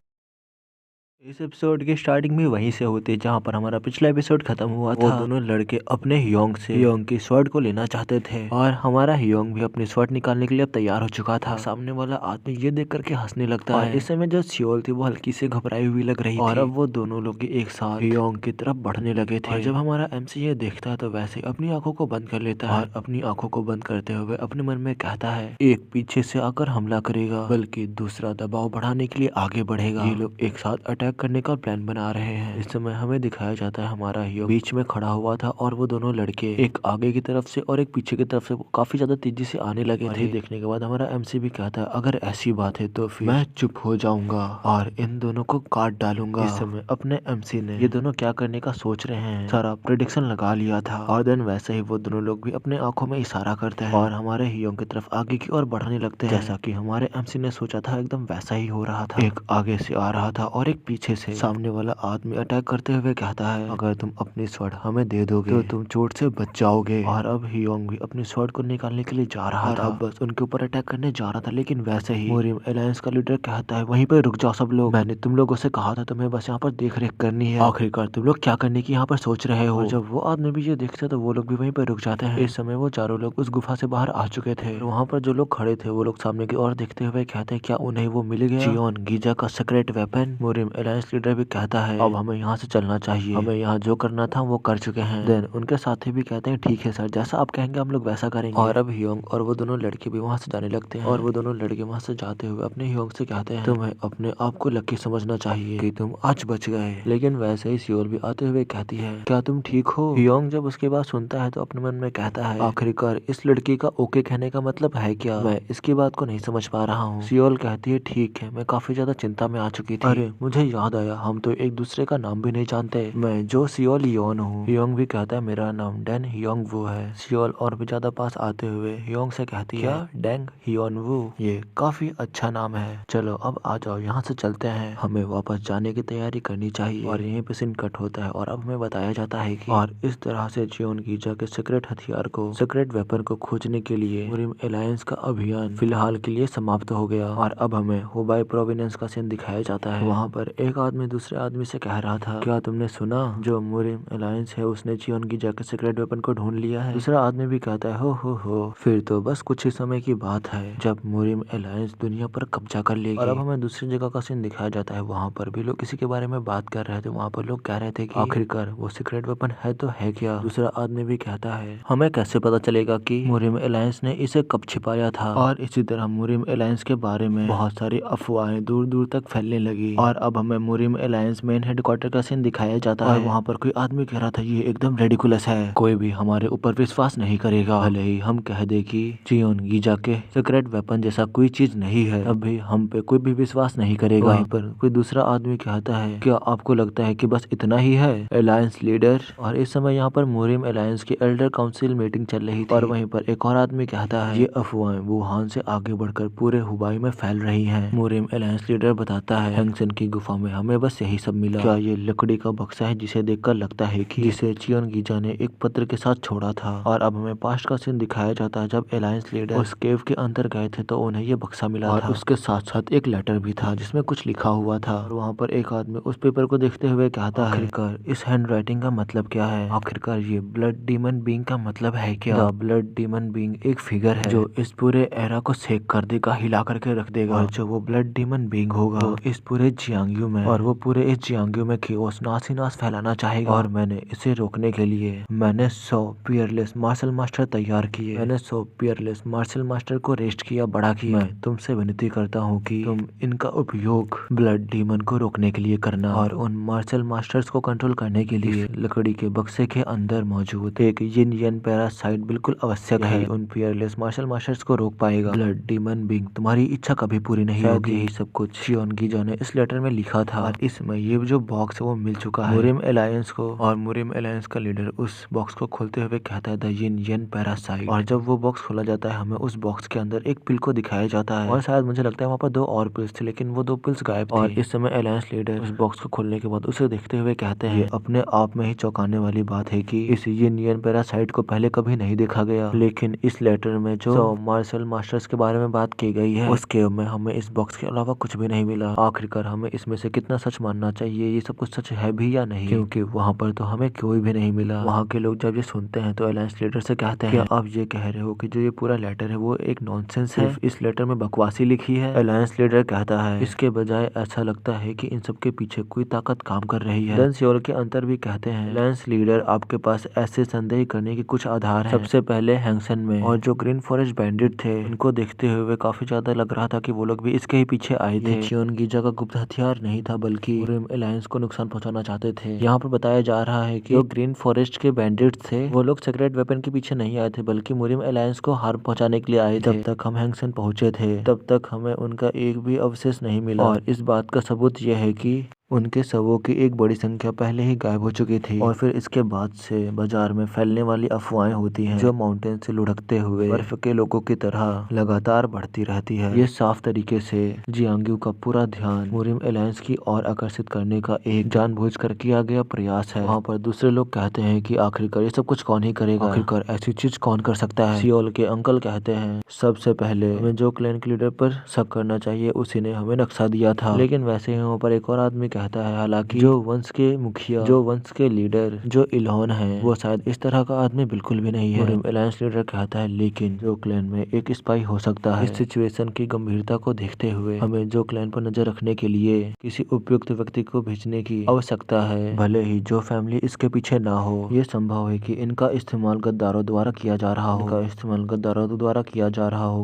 Speaker 1: इस एपिसोड की स्टार्टिंग भी वहीं से होती है जहाँ पर हमारा पिछला एपिसोड खत्म हुआ था। वो दोनों लड़के अपने योंग से योंग की स्वॉर्ड को लेना चाहते थे और हमारा योंग भी अपनी स्वॉर्ड निकालने के लिए अब तैयार हो चुका था। सामने वाला आदमी ये देख करके हंसने लगता है। इस समय जो सियोल थी वो हल्की से घबराई हुई लग रही थी और अब वो दोनों लोग एक साथ योंग की तरफ बढ़ने लगे थे। जब हमारा MC ये देखता है तो वैसे अपनी आंखों को बंद कर लेता है और अपनी आंखों को बंद करते हुए अपने मन में कहता है, एक पीछे से आकर हमला करेगा बल्कि दूसरा दबाव बढ़ाने के लिए आगे बढ़ेगा। ये लोग एक साथ अटैक करने का प्लान बना रहे हैं। इस समय हमें दिखाया जाता है हमारा हीरो बीच में खड़ा हुआ था और वो दोनों लड़के एक आगे की तरफ से और एक पीछे की तरफ से काफी ज्यादा तेजी से आने लगे थे। देखने के बाद हमारा MC भी कहता है, अगर ऐसी बात है तो फिर मैं चुप हो जाऊंगा और इन दोनों को काट डालूंगा। इस समय अपने MC ने ये दोनों क्या करने का सोच रहे हैं सारा प्रेडिक्शन लगा लिया था और देन वैसे ही वो दोनों लोग भी अपने आंखों में इशारा करते हैं और हमारे हीरो की तरफ आगे की ओर बढ़ने लगते हैं। जैसा कि हमारे MC ने सोचा था एकदम वैसा ही हो रहा था। एक आगे से आ रहा था और एक पीछे से। सामने वाला आदमी अटैक करते हुए कहता है, अगर तुम अपनी स्वॉर्ड हमें दे दोगे तो तुम चोट से बच जाओगे। और अब हियोंग भी अपनी स्वॉर्ड को निकालने के लिए जा रहा था। अब बस उनके ऊपर अटैक करने जा रहा था, लेकिन वैसे ही मुरिम अलायंस का लीडर कहता है, वहीं पर रुक जाओ सब लोग, मैंने तुम लोगों से कहा था तुम्हें बस यहाँ पर देख रेख करनी है, आखिरकार तुम लोग क्या करने की यहाँ पर सोच रहे हो। और जब वो आदमी भी ये देखते तो वो लोग भी वहीं पर रुक जाते हैं। इस समय वो चारों लोग उस गुफा से बाहर आ चुके थे। वहाँ पर जो लोग खड़े थे वो लोग सामने की ओर देखते हुए कहते हैं, क्या उन्हें वो मिल गया चियोन गीजा का सीक्रेट वेपन? मुरिम अलायंस लीडर भी कहता है, अब हमें यहाँ से चलना चाहिए, हमें यहाँ जो करना था वो कर चुके हैं। देन उनके साथी भी कहते हैं, ठीक है सर, जैसा आप कहेंगे हम लोग वैसा करेंगे। और अब हियोंग और वो दोनों लड़के भी वहाँ से जाने लगते हैं और वो दोनों लड़के वहाँ से जाते हुए अपने हियोंग से कहते हैं, तुम्हें अपने आप को लकी समझना चाहिए कि तुम आज बच गए। लेकिन वैसे ही सियोल भी आते हुए कहती है, क्या तुम ठीक हो? हियोंग जब उसके बाद सुनता है तो अपने मन में कहता है, आखिरकार इस लड़की का ओके कहने का मतलब है क्या? मैं इसकी बात को नहीं समझ पा रहा हूँ। सियोल कहती है, ठीक है, मैं काफी ज्यादा चिंता में आ चुकी थी। अरे मुझे याद आया, हम तो एक दूसरे का नाम भी नहीं जानते, मैं जो सियोल योन हूँ। हियोंग भी कहता है, मेरा नाम डेन हियोंग वू है। सियोल और भी ज्यादा पास आते हुए हियोंग से कहती है, क्या डेंग हियोन वू? ये काफी अच्छा नाम है। चलो अब आ जाओ, यहाँ से चलते हैं, हमें वापस जाने की तैयारी करनी चाहिए। और यहीं पे सीन कट होता है और अब हमें बताया जाता है कि और इस तरह से चियोन गीजा के सीक्रेट हथियार को, सीक्रेट वेपन को खोजने के लिए मुरिम अलायंस का अभियान फिलहाल के लिए समाप्त हो गया। और अब हमें हुबाई प्रोविनेंस का सीन दिखाया जाता है। वहाँ पर एक आदमी दूसरे आदमी से कह रहा था, क्या तुमने सुना, जो मुरिम अलायंस है उसने चियोन गीजा के सीक्रेट वेपन को ढूंढ लिया है। दूसरा आदमी भी कहता है, हो फिर तो बस कुछ ही समय की बात है जब मुरिम अलायंस दुनिया पर कब्जा कर लेगी। और अब हमें दूसरी जगह का सीन दिखाया जाता है, वहाँ पर भी लोग किसी के बारे में बात कर रहे थे। वहाँ पर लोग कह रहे थे कि आखिरकार वो सीक्रेट वेपन है तो है क्या। दूसरा आदमी भी कहता है, हमें कैसे पता चलेगा कि मुरिम अलायंस ने इसे कब छिपाया था। और इसी तरह मुरिम अलायंस के बारे में बहुत सारी अफवाहें दूर दूर तक फैलने लगी। और अब हमें मुरिम अलायंस मेन हेडक्वार्टर का सीन दिखाया जाता है। वहाँ पर कोई आदमी कह रहा था, ये एकदम रेडिकुलस है, कोई भी हमारे ऊपर विश्वास नहीं करेगा, भले ही हम कह दे कि चियोन गीजा के सीक्रेट वेपन जैसा कोई चीज नहीं है, तब भी हम पे कोई भी विश्वास नहीं करेगा। वहीं पर कोई दूसरा आदमी कहता है, क्या आपको लगता है कि बस इतना ही है अलायंस लीडर। और इस समय यहाँ पर मुरिम अलायंस की एल्डर काउंसिल मीटिंग चल रही थी। और वहीं पर एक और आदमी कहता है, ये अफवाहें वुहान से आगे बढ़कर पूरे हुबाई में फैल रही हैं। मुरिम अलायंस लीडर बताता है, हैंगसेन की गुफा में हमें बस यही सब मिला। क्या ये लकड़ी का बक्सा है जिसे देखकर लगता है कि जिसे चियोन गीजा ने एक पत्र के साथ छोड़ा था। और अब हमें पास्ट का सीन दिखाया जाता है, जब अलायंस लीडर उस केव के अंदर गए थे तो उन्हें ये बक्सा मिला और उसके साथ साथ एक लेटर भी था जिसमें कुछ लिखा हुआ था। और वहाँ पर एक आदमी उस पेपर को देखते हुए कहता है, आखिरकार इस हैंड राइटिंग का मतलब क्या है, आखिरकार ये ब्लड डीमन बीइंग का मतलब है क्या। द ब्लड डीमन बीइंग एक फिगर है जो इस पूरे एरा को सेक कर देगा, हिला करके रख देगा। और जो वो ब्लड डीमन बीइंग होगा वो इस पूरे जियांग्यू में, और वो पूरे इस जियांग्यू में केओस नाश ही नाश फैलाना चाहेगा। और मैंने इसे रोकने के लिए मैंने 100 पियरलेस मार्शल मास्टर तैयार किए। मैंने 100 पियरलेस मार्शल मास्टर को रेस्ट किया, बड़ा किया। मैं तुमसे विनती करता हूँ कि तुम इनका उपयोग ब्लड डीमन को रोकने के लिए करना, और उन मार्शल मास्टर्स को कंट्रोल करने के लिए लकड़ी के बक्से के अंदर मौजूद एक यिन यन पैरासाइट बिल्कुल आवश्यक है। उन पियरलेस मार्शल मास्टर्स को रोक पाएगा। ब्लड डीमन बीइंग तुम्हारी इच्छा कभी पूरी नहीं होगी। यही सब कुछ चियोन गीजा ने इस लेटर में लिखा था। और इसमें ये जो बॉक्स है वो मिल चुका है मुरिम अलायंस को। और मुरिम अलायंस का लीडर उस बॉक्स को खोलते हुए कहता है, द यिन यन पैरासाइट। और जब वो बॉक्स खोला जाता है, हमें उस बॉक्स के अंदर एक पिल को दिखाया जाता है। और शायद मुझे लगता है वहाँ पर 2 और पिल्स थे, लेकिन वो 2 पिल्स गायब थी। और इस समय अलायंस लीडर उस बॉक्स को खोलने के बाद उसे देखते हुए कहते हैं, ये अपने आप में ही चौंकाने वाली बात है कि इस यिन यन पैरासाइट को पहले कभी नहीं देखा गया, लेकिन इस लेटर में जो मार्शल मास्टर्स के बारे में बात की गई है उसके में हमें इस बॉक्स के अलावा कुछ भी नहीं मिला। आखिरकार हमें इसमें से कितना सच मानना चाहिए, ये सब कुछ सच है भी या नहीं, क्योंकि वहाँ पर तो हमें कोई भी नहीं मिला। वहाँ के लोग जब ये सुनते हैं तो अलायंस लीडर से कहते हैं, क्या आप ये कह रहे हो कि जो ये पूरा लेटर है वो एक नॉनसेंस है, इस लेटर में बकवासी लिखी है। अलायंस लीडर कहता है, इसके बजाय ऐसा लगता है कि इन सब के पीछे कोई ताकत काम कर रही है। सियोल के अंतर भी कहते हैं, अलायंस लीडर आपके पास ऐसे संदेह करने के कुछ आधार हैं। सबसे पहले हैंगसेन में और जो ग्रीन फॉरेस्ट बैंडिट थे, उनको देखते हुए काफी ज्यादा लग रहा था कि वो लोग भी इसके ही पीछे आए थे। चियोन गीजा का गुप्त हथियार नहीं था, बल्कि मुरिम अलायंस को नुकसान पहुंचाना चाहते थे। यहाँ पर बताया जा रहा है कि जो ग्रीन फॉरेस्ट के बैंडिट थे वो लोग सीक्रेट वेपन के पीछे नहीं आए थे, बल्कि मुरिम अलायंस को हार्म पहुंचाने के लिए आए थे। जब तक हम हैंगसेन पहुंचे थे तब तक हमें उनका एक भी अवशेष नहीं मिला। और इस बात का सबूत यह है कि उनके शवों की एक बड़ी संख्या पहले ही गायब हो चुकी थी। और फिर इसके बाद से बाजार में फैलने वाली अफवाहें होती हैं जो माउंटेन से लुढ़कते हुए बर्फ के लोगों की तरह लगातार बढ़ती रहती है। ये साफ तरीके से जियांग्यू का पूरा ध्यान मुरिम अलायंस की ओर आकर्षित करने का एक जानबूझकर किया गया प्रयास है। वहाँ पर दूसरे लोग कहते हैं कि आखिरकार ये सब कुछ कौन ही करेगा, आखिरकार ऐसी चीज कौन कर सकता है। सियोल के अंकल कहते हैं, सबसे पहले हमें जो क्लैन के लीडर पर शक करना चाहिए उसी ने हमें नक्शा दिया था। लेकिन वैसे ही वहाँ पर एक और आदमी कहता है, हालांकि जो वंश के मुखिया, जो वंश के लीडर, जो इल्होन है, वो शायद इस तरह का आदमी बिल्कुल भी नहीं है। मुरिम अलायंस लीडर कहता है, लेकिन जो क्लैन में एक स्पाई हो सकता है। इस सिचुएशन की गंभीरता को देखते हुए हमें जो क्लैन पर नजर रखने के लिए किसी उपयुक्त व्यक्ति को भेजने की आवश्यकता है, भले ही जो फैमिली इसके पीछे ना हो। ये संभव है कि इनका इस्तेमाल गद्दारों द्वारा किया जा रहा होगा।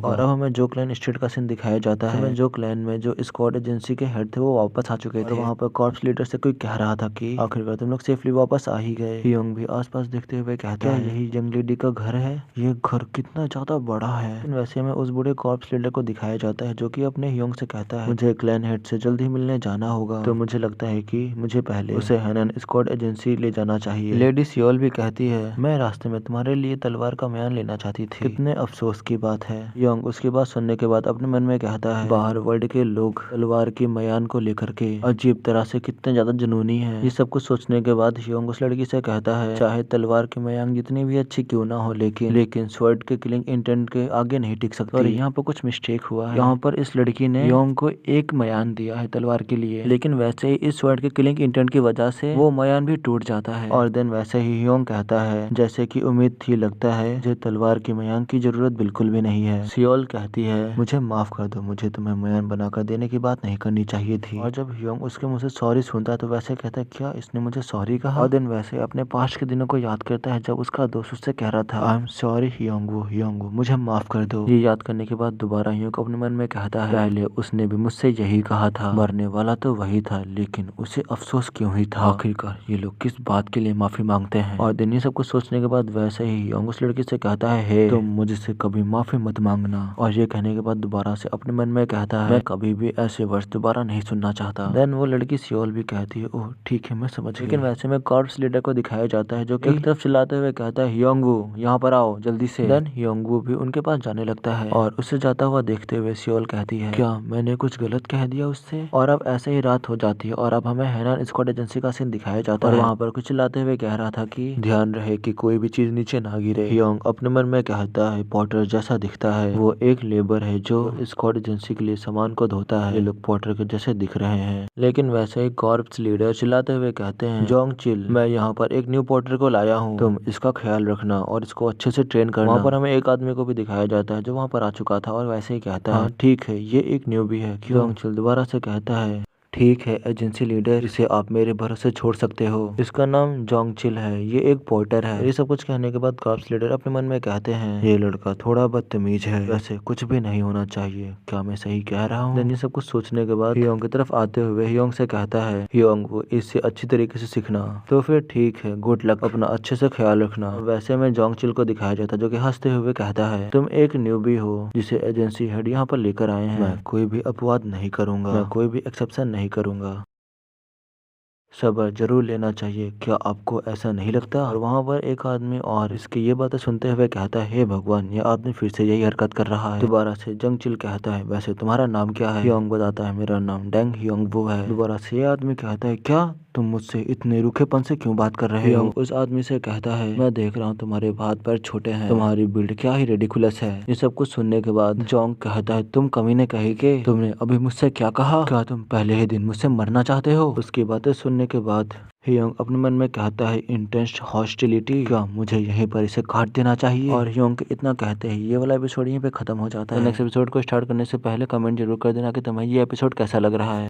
Speaker 1: और अब हमें जो क्लैन स्टेट का सीन दिखाया जाता है। हमें जो क्लैन में जो स्क्वाड एजेंसी के हेड थे वो वापस आ चुके थे। वहाँ पर कॉर्प्स लीडर से कोई कह रहा था कि आखिरकार तुम लोग सेफली वापस आ ही गए। हियोंग भी आसपास देखते हुए कहता है, यही यंग लेडी का घर है। ये घर कितना ज्यादा बड़ा है। वैसे में उस बूढ़े कॉर्प्स लीडर को दिखाया जाता है जो कि अपने हियोंग से कहता है, मुझे क्लैन हेड से जल्द ही मिलने जाना होगा, तो मुझे लगता है कि मुझे पहले उसे हैनन स्क्वाड एजेंसी ले जाना चाहिए। लेडी सियोल भी कहती है, मैं रास्ते में तुम्हारे लिए तलवार का म्यान लेना चाहती थी। कितने अफसोस की बात है। हियोंग उसकी बात सुनने के बाद अपने मन में कहता है, बाहर वर्ल्ड के लोग तलवार की म्यान को लेकर के अजीब तरह से कितने ज्यादा जुनूनी है। ये सब कुछ सोचने के बाद ह्योंग उस लड़की से कहता है, चाहे तलवार की मयांग जितनी भी अच्छी क्यों ना हो, लेकिन स्वॉर्ड के किलिंग इंटेंट के आगे नहीं टिक सकती। और यहाँ पर कुछ मिस्टेक हुआ है। यहाँ पर इस लड़की ने ह्योंग को एक मयान दिया है तलवार के लिए, लेकिन वैसे ही इस स्वॉर्ड के किलिंग इंटेंट की वजह से वो मयान भी टूट जाता है। और देन वैसे ही ह्योंग कहता है, जैसे कि उम्मीद थी, लगता है मुझे तलवार की मयान की जरूरत बिल्कुल भी नहीं है। सियोल कहती है, मुझे माफ कर दो, मुझे तुम्हें मयान बनाकर देने की बात नहीं करनी चाहिए थी। और जब ह्योंग उसके मुंह से सॉरी सुनता है तो वैसे कहता है, क्या इसने मुझे सॉरी कहा? और देन वैसे अपने पास्ट के दिनों को याद करता है जब उसका दोस्त उससे कह रहा था, आई एम सॉरी ह्योंग, मुझे माफ कर दो। ये याद करने के बाद दोबारा ह्योंग अपने मन में कहता है, पहले उसने भी मुझसे यही कहा था, मरने वाला तो वही था, लेकिन उसे अफसोस क्यों ही था? आखिरकार ये लोग किस बात के लिए माफी मांगते हैं? और दिन ये सब कुछ सोचने के बाद वैसे ही ह्योंग उस लड़की से कहता है, हे तुम मुझसे कभी माफी मत मांगना। और ये कहने के बाद दोबारा से अपने मन में कहता है, मैं कभी भी ऐसे वर्ड्स दोबारा नहीं सुनना चाहता। देन वो लड़की सियोल भी कहती है, ओह ठीक है, मैं समझ गई। लेकिन वैसे में कॉर्प्स लीडर को दिखाया जाता है जो कि एक तरफ चिल्लाते हुए कहता है, ह्योंगवू यहाँ पर आओ जल्दी से। देन ह्योंगवू भी उनके पास जाने लगता है और उससे जाता हुआ देखते हुए सियोल कहती है, क्या मैंने कुछ गलत कह दिया उससे? और अब ऐसे ही रात हो जाती है और अब हमें हैनान स्क्वाड एजेंसी का सीन दिखाया जाता है। और वहाँ पर कुछ चिल्लाते हुए कह रहा था कि ध्यान रहे कि कोई भी चीज नीचे ना गिरे। ह्योंग अपने मन में कहता है, पॉटर जैसा दिखता है, वो एक लेबर है जो स्क्वाड एजेंसी के लिए सामान को धोता है। ये लोग पॉटर के जैसे दिख रहे हैं। लेकिन वैसे ही कॉर्प्स लीडर चिल्लाते हुए कहते हैं, जोंग चिल, मैं यहाँ पर एक न्यू पॉटर को लाया हूँ, तुम इसका ख्याल रखना और इसको अच्छे से ट्रेन करना। वहाँ पर हमें एक आदमी को भी दिखाया जाता है जो वहाँ पर आ चुका था और वैसे ही कहता है, ठीक है, ये एक न्यू भी है। जोंग चिल दोबारा से कहता है, ठीक है एजेंसी लीडर, इसे आप मेरे भरोसे छोड़ सकते हो। इसका नाम जोंग चिल है, ये एक पोर्टर है। ये सब कुछ कहने के बाद कॉर्प्स लीडर अपने मन में कहते हैं, ये लड़का थोड़ा बदतमीज है, वैसे कुछ भी नहीं होना चाहिए, क्या मैं सही कह रहा हूँ? ये सब कुछ सोचने के बाद ह्योंग की तरफ आते हुए ह्योंग से कहता है, ह्योंग वो इससे अच्छी तरीके से सीखना। तो फिर ठीक है, गुड लक, अपना अच्छे से ख्याल रखना। वैसे में जोंग चिल को दिखाया जाता है जो कि हंसते हुए कहता है, तुम एक न्यूबी हो जिसे एजेंसी हेड यहाँ पर लेकर आए हैं, मैं कोई भी अपवाद नहीं करूंगा, मैं कोई भी एक्सेप्शन नहीं करूंगा, सब्र जरूर लेना चाहिए, क्या आपको ऐसा नहीं लगता? और वहाँ पर एक आदमी और इसकी ये बातें सुनते हुए कहता है, हे भगवान, ये आदमी फिर से यही हरकत कर रहा है। दोबारा से जंग चिल कहता है, वैसे तुम्हारा नाम क्या है? ह्योंग बताता है, मेरा नाम डेंग ह्योंगवू है। दोबारा से ये आदमी कहता है, क्या तुम मुझसे इतने रूखेपन से क्यों बात कर रहे हो? उस आदमी से कहता है, मैं देख रहा हूँ तुम्हारे हाथ पैर छोटे हैं, तुम्हारी बिल्ड क्या ही रेडिकुलस है। ये सब कुछ सुनने के बाद जोंग कहता है, तुम कमीने कहे के तुमने अभी मुझसे क्या कहा? क्या तुम पहले ही दिन मुझसे मरना चाहते हो? उसकी बातें सुनने के बाद ह्योंग अपने मन में कहता है, इंटेंस हॉस्टिलिटी, क्या मुझे यहीं पर इसे काट देना चाहिए? और ह्योंग के इतना कहते हैं ये वाला एपिसोड यहीं पे खत्म हो जाता है। नेक्स्ट एपिसोड को स्टार्ट करने से पहले कमेंट जरूर कर देना कि तुम्हें ये एपिसोड कैसा लग रहा है।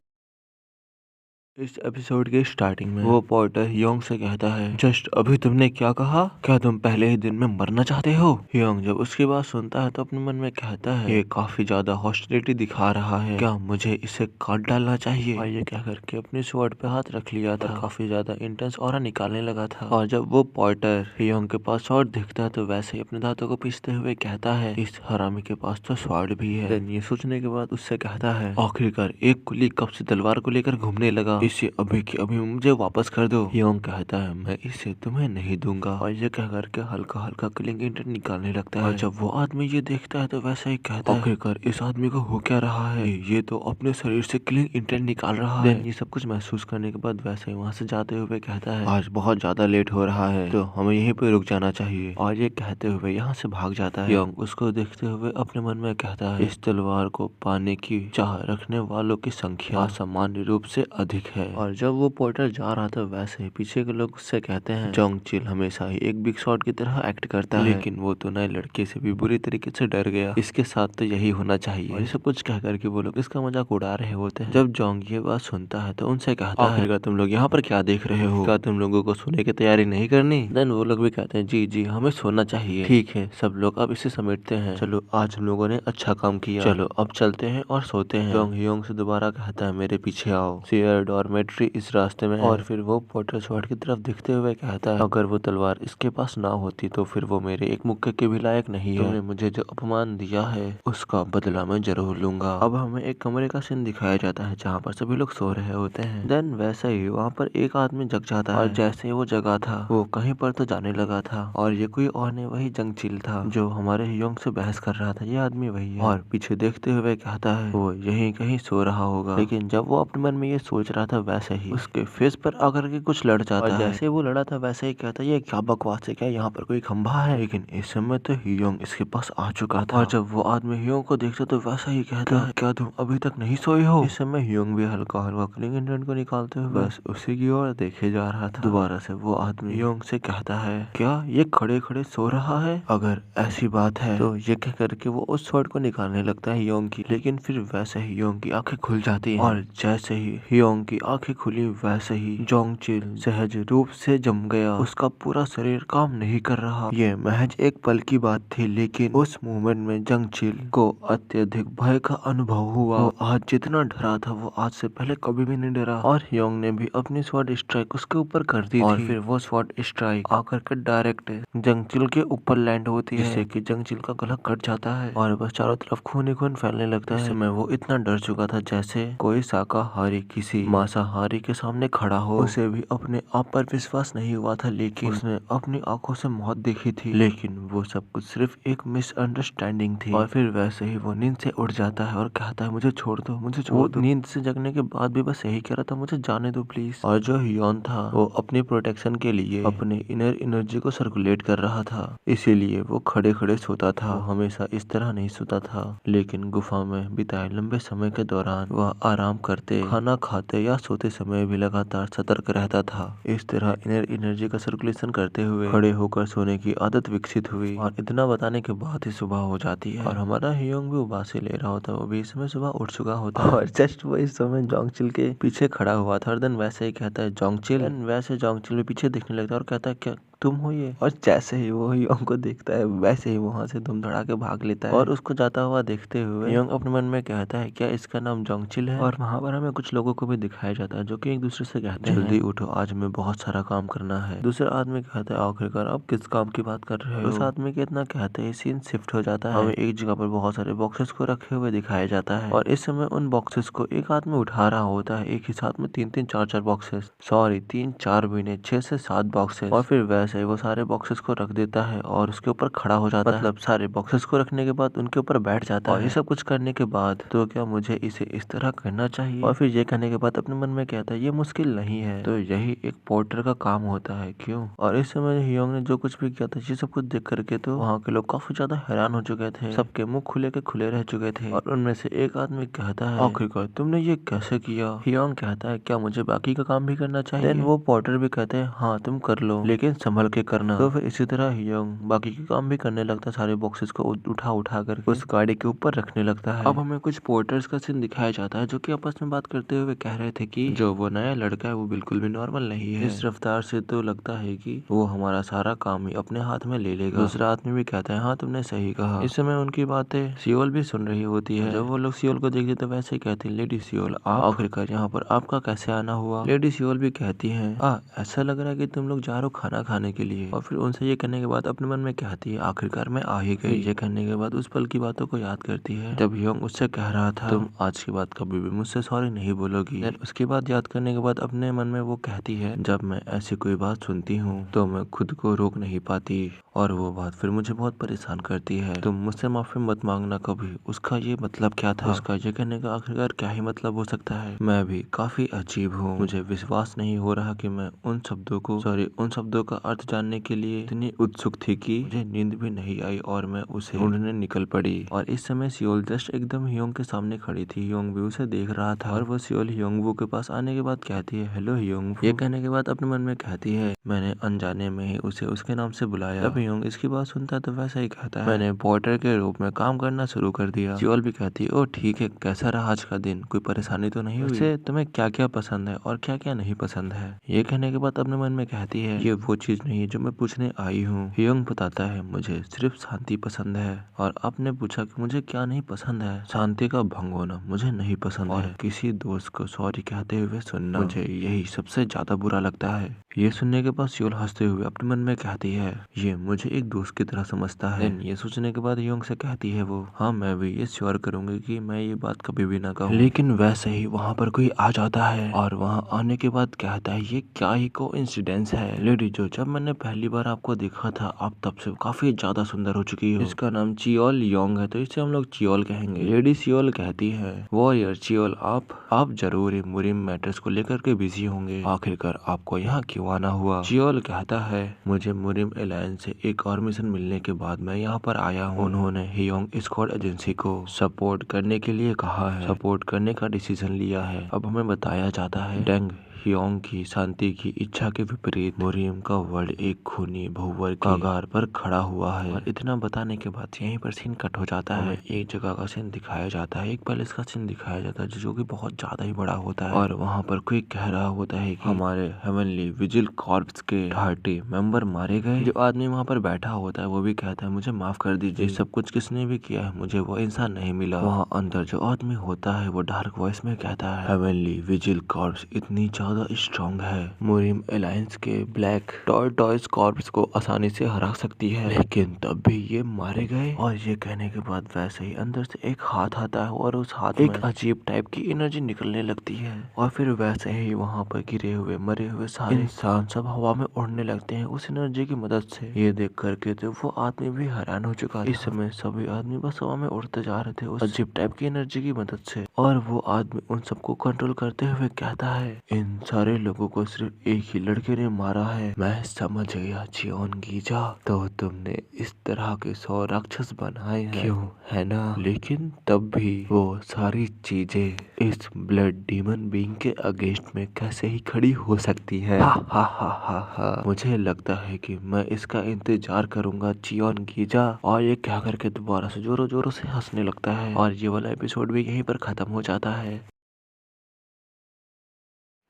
Speaker 1: इस एपिसोड के स्टार्टिंग में वो पॉर्टर ह्योंग से कहता है, जस्ट अभी तुमने क्या कहा? क्या तुम पहले ही दिन में मरना चाहते हो? ह्योंग जब उसकी बात सुनता है तो अपने मन में कहता है, ये काफी ज्यादा हॉस्टिलिटी दिखा रहा है, क्या मुझे इसे काट डालना चाहिए? और ये कह करके अपने स्वॉर्ड पे हाथ रख लिया था, काफी ज्यादा इंटेंस ऑरा निकालने लगा था। और जब वो पॉर्टर ह्योंग के पास स्वॉर्ड दिखता है तो वैसे ही अपने दांतों को पीसते हुए कहता है, इस हरामी के पास तो स्वॉर्ड भी है। देन ये सोचने के बाद उससे कहता है, आखिरकार एक कुली कब से तलवार को लेकर घूमने लगा, इसे अभी की अभी मुझे वापस कर दो। ह्योंग कहता है, मैं इसे तुम्हें नहीं दूंगा। और ये कह करके हल्का हल्का किलिंग इंटेंट निकालने लगता है। और जब वो आदमी ये देखता है तो वैसे ही कहता है, आखिरकार इस आदमी को हो क्या रहा है? ये तो अपने शरीर से किलिंग इंटेंट निकाल रहा है। ये सब कुछ महसूस करने के बाद वैसे ही वहाँ से जाते हुए कहता है, आज बहुत ज्यादा लेट हो रहा है तो हमें यहीं पे रुक जाना चाहिए। और ये कहते हुए यहाँ से भाग जाता है। ह्योंग उसको देखते हुए अपने मन में कहता है, इस तलवार को पाने की चाह रखने वालों की संख्या असामान्य रूप से अधिक है। और जब वो पोर्टर जा रहा था वैसे ही पीछे के लोग उससे कहते हैं, जोंग चिल हमेशा ही एक बिग शॉट की तरह एक्ट करता है, लेकिन वो तो नए लड़के से भी बुरी तरीके से डर गया, इसके साथ तो यही होना चाहिए। ये सब कुछ कह करके वो लोग इसका मजाक उड़ा रहे होते हैं। जब जोंग ये बात सुनता है तो उनसे कहता है, आखिरकार तुम लोग यहाँ पर क्या देख रहे हो? क्या तुम लोगों को सोने की तैयारी नहीं करनी? देन वो लोग भी कहते हैं, जी जी हमें सोना चाहिए। ठीक है, सब लोग अब इसे समेटते हैं, चलो आज हम लोगों ने अच्छा काम किया, चलो अब चलते हैं और सोते हैं। जोंग ह्योंग से दोबारा कहता है, मेरे पीछे आओ, शेयर डॉर्मेट्री इस रास्ते में है। और फिर वो पॉर्टर स्वॉर्ड की तरफ दिखते हुए कहता है, अगर वो तलवार इसके पास ना होती तो फिर वो मेरे एक मुक्के के भी लायक नहीं है। तुमने मुझे जो अपमान दिया है उसका बदला मैं जरूर लूंगा। अब हमें एक कमरे का सीन दिखाया जाता है जहाँ पर सभी लोग सो रहे होते हैं। देन वैसे ही वहाँ पर एक आदमी जग जाता है और जैसे ही वो जगा था वो कहीं पर तो जाने लगा था और ये कोई और नहीं, वही जंग चिल था जो हमारे ह्योंग से बहस कर रहा था। ये आदमी वही है और पीछे देखते हुए कहता है, वो यहीं कहीं सो रहा होगा। लेकिन जब वो अपने मन में ये सोच रहा था वैसे ही उसके फेस पर आकर के कुछ लड़ जाता है। जैसे वो लड़ा था वैसे ही कहता है ये क्या बकवास है, क्या यहाँ पर कोई खंभा है? लेकिन इस समय तो हियोंग इसके पास आ चुका था और जब वो आदमी हियोंग को देखता तो वैसा ही कहता है क्या तुम अभी तक नहीं सोए हो? इस समय हियोंग भी हल्का हल्का क्लिंग इंटेंट को निकालते हुए बस उसी की ओर देखे जा रहा था। दोबारा से वो आदमी हियोंग से कहता है क्या ये खड़े खड़े सो रहा है? अगर ऐसी बात है तो ये कह करके वो उस स्वॉर्ड को निकालने लगता है हियोंग की, लेकिन फिर वैसे ही हियोंग की आंखें खुल जाती हैं और जैसे ही हियोंग की आंखें खुली वैसे ही जोंगचिल सहज रूप से जम गया। उसका पूरा शरीर काम नहीं कर रहा। ये महज एक पल की बात थी, लेकिन उस मोमेंट में जोंगचिल को अत्यधिक भय का अनुभव हुआ। वो आज जितना डरा था वो आज से पहले कभी भी नहीं डरा और हियोंग ने भी अपनी स्वॉर्ड स्ट्राइक उसके ऊपर कर दी और फिर वो स्वॉर्ड स्ट्राइक आकर के डायरेक्ट जोंगचिल के ऊपर लैंड होती है, जिससे कि जोंगचिल का गला कट जाता है और बस चारों तरफ खून ही खून फैलने लगता है। इस समय वो इतना डर चुका था जैसे कोई शाकाहारी किसी मांसाहारी के सामने खड़ा हो। उसे भी अपने आप पर विश्वास नहीं हुआ था, लेकिन उसने अपनी आंखों से मौत देखी थी, लेकिन वो सब कुछ सिर्फ एक मिसअंडरस्टैंडिंग थी। और फिर वैसे ही वो नींद से उठ जाता है और कहता है मुझे छोड़ दो, मुझे छोड़ दो। नींद से जगने के बाद भी बस यही कह रहा था मुझे जाने दो प्लीज। और जो हियोन था वो अपनी प्रोटेक्शन के लिए अपने इनर एनर्जी को सर्कुलेट कर रहा था, इसीलिए वो खड़े खड़े सोता था। वो हमेशा इस तरह नहीं सोता था, लेकिन गुफा में बिताए लंबे समय के दौरान वह आराम करते, खाना खाते या सोते समय भी लगातार सतर्क रहता था। इस तरह इनर एनर्जी का सर्कुलेशन करते हुए खड़े होकर सोने की आदत विकसित हुई और इतना बताने के बाद ही सुबह हो जाती है और हमारा हियोंग भी उबासी ले रहा होता है। वो भी इस समय सुबह उठ चुका होता है और जस्ट वो इस समय जोंगचिल के पीछे खड़ा हुआ था और देन वैसे ही कहता है जोंगचिल, वैसे जोंगचिल भी पीछे देखने लगता है और कहता है क्या तुम हो ये? और जैसे ही वो हियोंग को देखता है वैसे ही वहां से धूम धड़ा के भाग लेता है और उसको जाता हुआ देखते हुए हियोंग अपने मन में कहता है क्या इसका नाम जोंगचिल है? और वहाँ पर हमें कुछ लोगों को भी दिखाया जाता है जो कि एक दूसरे से कहते हैं जल्दी उठो आज हमें बहुत सारा काम करना है। दूसरा आदमी कहता है आखिरकार अब किस काम की बात कर रहे हो? उस आदमी के इतना कहते ही सीन शिफ्ट हो जाता है। हमें एक जगह पर बहुत सारे बॉक्सेस को रखे हुए दिखाया जाता है और इस समय उन बॉक्सेस को एक आदमी उठा रहा होता है, एक ही साथ में तीन तीन चार चार बॉक्सेस, सॉरी 3-4 भी नहीं 6 से 7 बॉक्सेस। और फिर वैसे ही वो सारे बॉक्सेस को रख देता है और उसके ऊपर खड़ा हो जाता है, मतलब सारे बॉक्सेस को रखने के बाद उनके ऊपर बैठ जाता है। और ये सब कुछ करने के बाद तो क्या मुझे इसे इस तरह करना चाहिए? और फिर ये कहने के बाद अपने मन में कहता है ये मुश्किल नहीं है, तो यही एक पोर्टर का काम होता है क्यों? और इस समय हियोंग ने जो कुछ भी किया था ये सब कुछ देख करके तो वहाँ के लोग काफी ज्यादा हैरान हो चुके थे, सबके मुंह खुले के खुले रह चुके थे और उनमें से एक आदमी कहता है आखिरकार तुमने ये कैसे किया? हियोंग कहता है क्या मुझे बाकी का काम भी करना चाहिए? देन वो पोर्टर भी कहते हैं हाँ तुम कर लो लेकिन संभल के करना। तो फिर इसी तरह हियोंग बाकी के काम भी करने लगता है, सारे बॉक्सेस को उठा उठा कर उस गाड़ी के ऊपर रखने लगता है। अब हमें कुछ पोर्टर्स का सीन दिखाया जाता है जो कि आपस में बात करते हुए कह रहे थे कि जो वो नया लड़का है वो बिल्कुल भी नॉर्मल नहीं है, इस रफ्तार से तो लगता है कि वो हमारा सारा काम ही अपने हाथ में ले लेगा। दूसरा आदमी भी कहता है हाँ तुमने सही कहा। इस समय उनकी बातें सियोल भी सुन रही होती है। जब वो लोग सियोल को देखते तो वैसे ही कहती है लेडी सियोल आप आखिरकार यहाँ पर आपका कैसे आना हुआ? लेडी सियोल भी कहती है ऐसा लग रहा है कि तुम लोग जा रहे हो खाना खाने के लिए। और फिर उनसे ये कहने के बाद अपने मन में कहती है आखिरकार मैं आ ही गई। ये कहने के बाद उस पल की बातों को याद करती है जब हियोंग उससे कह रहा था तुम आज के बाद कभी भी मुझसे सॉरी नहीं बोलोगी। उसके बाद याद करने के बाद अपने मन में वो कहती है जब मैं ऐसी कोई बात सुनती हूँ तो मैं खुद को रोक नहीं पाती और वो बात फिर मुझे बहुत परेशान करती है। तुम मुझसे माफी मत मांगना कभी। उसका ये मतलब क्या था? उसका ये कहने का आखिरकार क्या ही मतलब हो सकता है? मैं भी काफी अजीब हूँ, मुझे विश्वास नहीं हो रहा कि मैं उन शब्दों का अर्थ जानने के लिए इतनी उत्सुक थी कि मुझे नींद भी नहीं आई और मैं उसे ढूंढने निकल पड़ी। और इस समय सियोल जस्ट एकदम हियोंग के सामने खड़ी थी। हियोंग भी उसे देख रहा था और वो सियोल हियोंगवू के पास आने के बाद कहती है हेलो हियोंगवू। ये कहने के बाद अपने मन में कहती है मैंने अनजाने में ही उसे उसके नाम से बुलाया। जब हियोंग इसकी बात सुनता है तो वैसा ही कहता है मैंने पोर्टर के रूप में काम करना शुरू कर दिया। सियोल भी कहती है ओ ठीक है, कैसा रहा आज का दिन? कोई परेशानी तो नहीं हुई? वैसे तुम्हें क्या क्या पसंद है और क्या क्या नहीं पसंद है? ये कहने के बाद अपने मन में कहती है ये वो चीज नहीं है जो मैं पूछने आई हूँ। हियोंग बताता है मुझे सिर्फ शांति पसंद है। और आपने पूछा कि मुझे क्या नहीं पसंद है? शांति का भंग होना मुझे नहीं पसंद है। किसी दोस्त को सॉरी कहते हुए सुनना मुझे यही सबसे ज्यादा बुरा लगता है। ये सुनने के बाद सियोल हंसते हुए अपने मन में कहती है ये मुझे एक दोस्त की तरह समझता है। ये सोचने के बाद हियोंग से कहती है वो हाँ मैं भी ये श्योर करूंगी कि मैं ये बात कभी भी ना कहूँ। लेकिन वैसे ही वहाँ पर कोई आ जाता है और वहाँ आने के बाद कहता है ये क्या ही कोइंसिडेंस है लेडी जो जब मैंने पहली बार आपको देखा था आप तब से काफी ज्यादा सुंदर हो चुकी हो। इसका नाम चियोल योंग है तो इसे हम लोग चियोल कहेंगे। लेडी चियोल कहती है वॉरियर चियोल आप जरूर ही मुरिम मैटर्स को लेकर के बिजी होंगे, आखिरकार आपको यहाँ क्यों आना हुआ। चियोल कहता है मुझे मुरिम एलायंस से एक और मिशन मिलने के बाद मैं यहाँ पर आया हूँ। उन्होंने हियोंग स्क्वाड एजेंसी को सपोर्ट करने के लिए कहा है, सपोर्ट करने का डिसीजन लिया है। अब हमें बताया जाता है डेंग हियोंग की शांति की इच्छा के विपरीत मुरिम का वर्ल्ड एक खूनी बहुवर्ग कगार पर खड़ा हुआ है। और इतना बताने के बाद यहीं पर सीन कट हो जाता है। एक जगह का सीन दिखाया जाता है, एक पैलेस का सीन दिखाया जाता है जो कि बहुत ज्यादा ही बड़ा होता है। और वहाँ पर कोई कह रहा होता है कि हमारे हेवनली विजिल कॉर्प्स के 30 मेंबर मारे गए। जो आदमी वहाँ पर बैठा होता है वो भी कहता है मुझे माफ कर दीजिए, सब कुछ किसने भी किया है, मुझे वो इंसान नहीं मिला। वहाँ अंदर जो आदमी होता है वो डार्क वॉइस में कहता है हेवनली विजिल कॉर्प्स इतनी ज्यादा स्ट्रॉन्ग है, मुरिम एलायंस के ब्लैक टॉर्टॉइस कॉर्प्स को आसानी से हरा सकती है, लेकिन तब भी ये मारे गए। और ये कहने के बाद वैसे ही अंदर से एक हाथ आता है और उस हाथ में एक अजीब टाइप की एनर्जी निकलने लगती है। और फिर वैसे ही वहाँ पर गिरे हुए मरे हुए सारे इंसान सब हवा में उड़ने लगते हैं उस एनर्जी की मदद से। ये देख करके तो वो आदमी भी हैरान हो चुका था। इस समय सभी आदमी बस हवा में उड़ते जा रहे थे उस अजीब टाइप की एनर्जी की मदद से। और वो आदमी उन सबको कंट्रोल करते हुए कहता है इन सारे लोगों को सिर्फ एक ही लड़के ने मारा है, मैं समझ गया चियोन गीजा, तो तुमने इस तरह के 100 राक्षस बनाए हैं क्यों, है ना। लेकिन तब भी वो सारी चीजें इस ब्लड डीमन बीइंग के अगेंस्ट में कैसे ही खड़ी हो सकती है। हा हा हा हा हा। मुझे लगता है कि मैं इसका इंतजार करूंगा चियोन गीजा। और ये क्या करके दोबारा से जोरों जोरों से हंसने लगता है। और ये वाला एपिसोड भी यहीं पर खत्म हो जाता है।